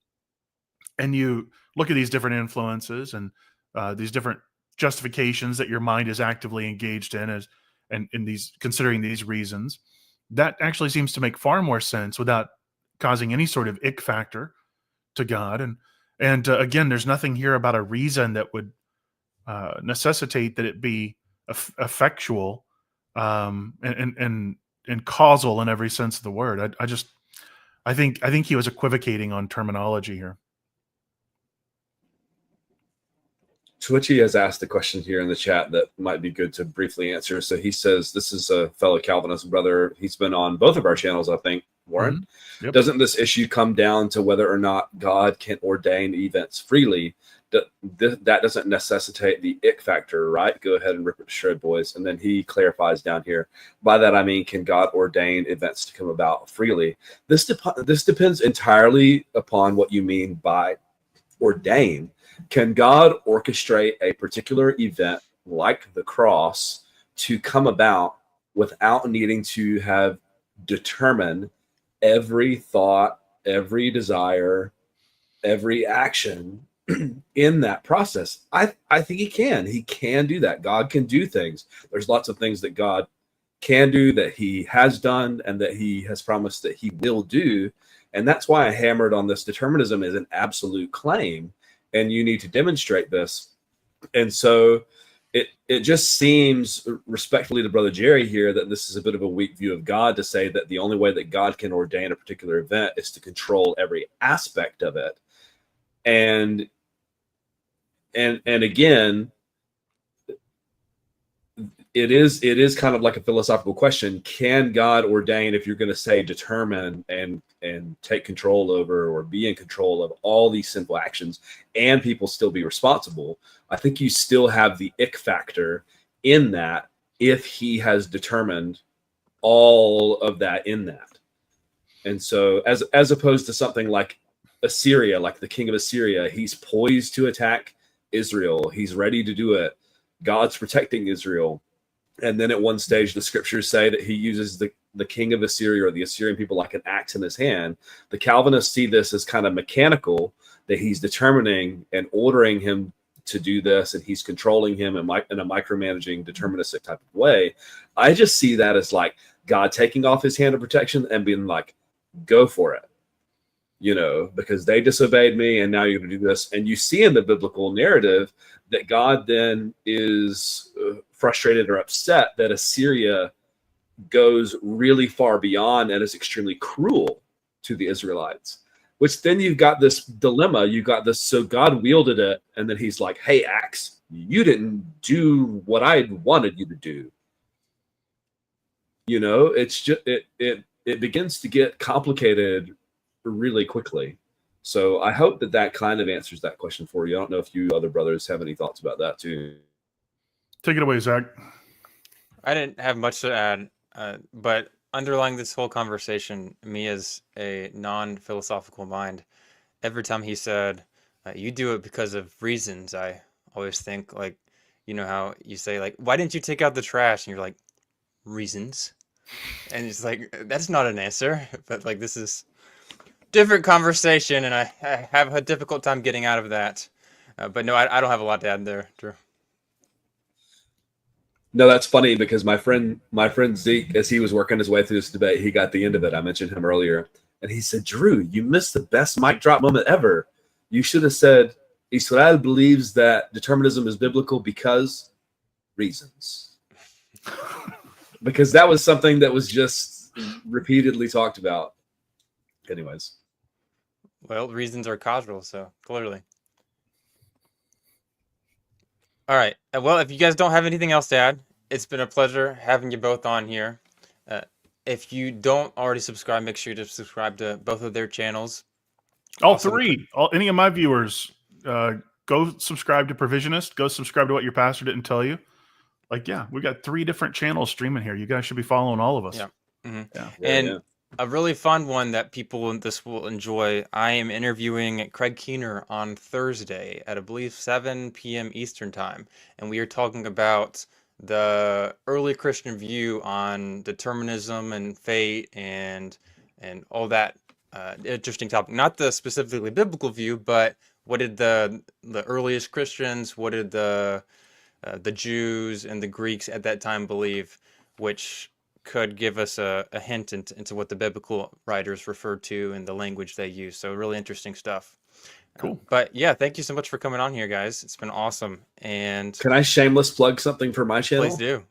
and you look at these different influences and these different justifications that your mind is actively engaged in, and in these, considering these reasons, that actually seems to make far more sense without causing any sort of ick factor to God. And again, there's nothing here about a reason that would necessitate that it be effectual and causal in every sense of the word. I think he was equivocating on terminology here. Twitchy has asked a question here in the chat that might be good to briefly answer. So he says, this is a fellow Calvinist brother. He's been on both of our channels, I think, Warren. Mm-hmm. Yep. Doesn't this issue come down to whether or not God can ordain events freely? That doesn't necessitate the ick factor, right? Go ahead and rip it to shred, boys. And then he clarifies down here. By that, I mean, can God ordain events to come about freely? This depends entirely upon what you mean by ordain. Can God orchestrate a particular event like the cross to come about without needing to have determined every thought, every desire, every action in that process? I think he can. He can do that. God can do things. There's lots of things that God can do, that he has done, and that he has promised that he will do. And that's why I hammered on this. Determinism is an absolute claim, and you need to demonstrate this. And so it just seems, respectfully to Brother Jerry here, that this is a bit of a weak view of God to say that the only way that God can ordain a particular event is to control every aspect of it. And again, it is kind of like a philosophical question. Can God ordain, if you're going to say determine and take control over or be in control of all these sinful actions, and people still be responsible? I think you still have the ick factor in that if he has determined all of that in that. And so as opposed to something like Assyria, like the king of Assyria, he's poised to attack Israel. He's ready to do it. God's protecting Israel. And then at one stage, the scriptures say that he uses the king of Assyria or the Assyrian people like an axe in his hand. The Calvinists see this as kind of mechanical, that he's determining and ordering him to do this, and he's controlling him in a micromanaging, deterministic type of way. I just see that as like God taking off his hand of protection and being like, go for it, because they disobeyed me, and now you're going to do this. And you see in the biblical narrative that God then is frustrated or upset that Assyria goes really far beyond and is extremely cruel to the Israelites, which then you've got this dilemma. You got this, so God wielded it, and then he's like, hey, axe, you didn't do what I wanted you to do. It's just, it begins to get complicated really quickly. So I hope that kind of answers that question for you. I don't know if you other brothers have any thoughts about that too. Take it away, Zach. I didn't have much to add, but underlying this whole conversation, me as a non-philosophical mind, every time he said, you do it because of reasons, I always think, like, how you say, like, why didn't you take out the trash? And you're like, reasons. And it's like, that's not an answer, but like, this is different conversation, and I have a difficult time getting out of that. But no, I don't have a lot to add there, Drew. No, that's funny, because my friend Zeke, as he was working his way through this debate, he got the end of it. I mentioned him earlier, and he said, Drew, you missed the best mic drop moment ever. You should have said, Israel believes that determinism is biblical because reasons. Because that was something that was just repeatedly talked about. Anyways. Well, reasons are causal, so clearly. All right. Well, if you guys don't have anything else to add, it's been a pleasure having you both on here. If you don't already subscribe, make sure to subscribe to both of their channels. All Awesome. three. Any of my viewers, go subscribe to Provisionist. Go subscribe to What Your Pastor Didn't Tell You. Like, yeah, we got 3 different channels streaming here. You guys should be following all of us. Yeah. Mm-hmm. Yeah. And a really fun one that people in this will enjoy. I am interviewing Craig Keener on Thursday at, I believe, 7 p.m. Eastern time. And we are talking about the early Christian view on determinism and fate and all that interesting topic. Not the specifically biblical view, but what did the earliest Christians, what did the Jews and the Greeks at that time believe, which could give us a hint into what the biblical writers referred to and the language they use. So really interesting stuff. Cool. But yeah, thank you so much for coming on here, guys. It's been awesome. And can I shameless plug something for my channel? Please do.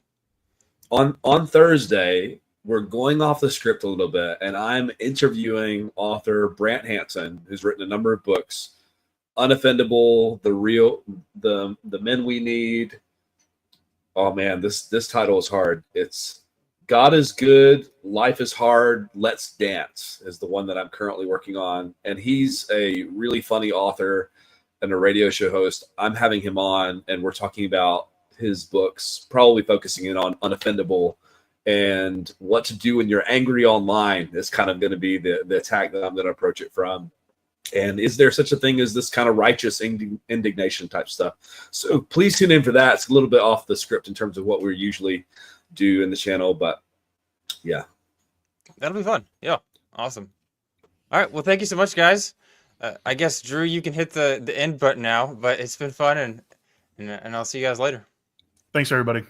On Thursday, we're going off the script a little bit, and I'm interviewing author Brant Hansen, who's written a number of books. Unoffendable, the Men We Need. Oh man, this title is hard. It's God is Good, Life is Hard, Let's Dance is the one that I'm currently working on. And he's a really funny author and a radio show host. I'm having him on, and we're talking about his books, probably focusing in on Unoffendable and what to do when you're angry online is kind of going to be the attack that I'm going to approach it from. And is there such a thing as this kind of righteous indignation type stuff? So please tune in for that. It's a little bit off the script in terms of what we usually do in the channel, but yeah. That'll be fun. Yeah. Awesome. All right. Well, thank you so much, guys. I guess, Drew, you can hit the end button now, but it's been fun, and I'll see you guys later. Thanks, everybody.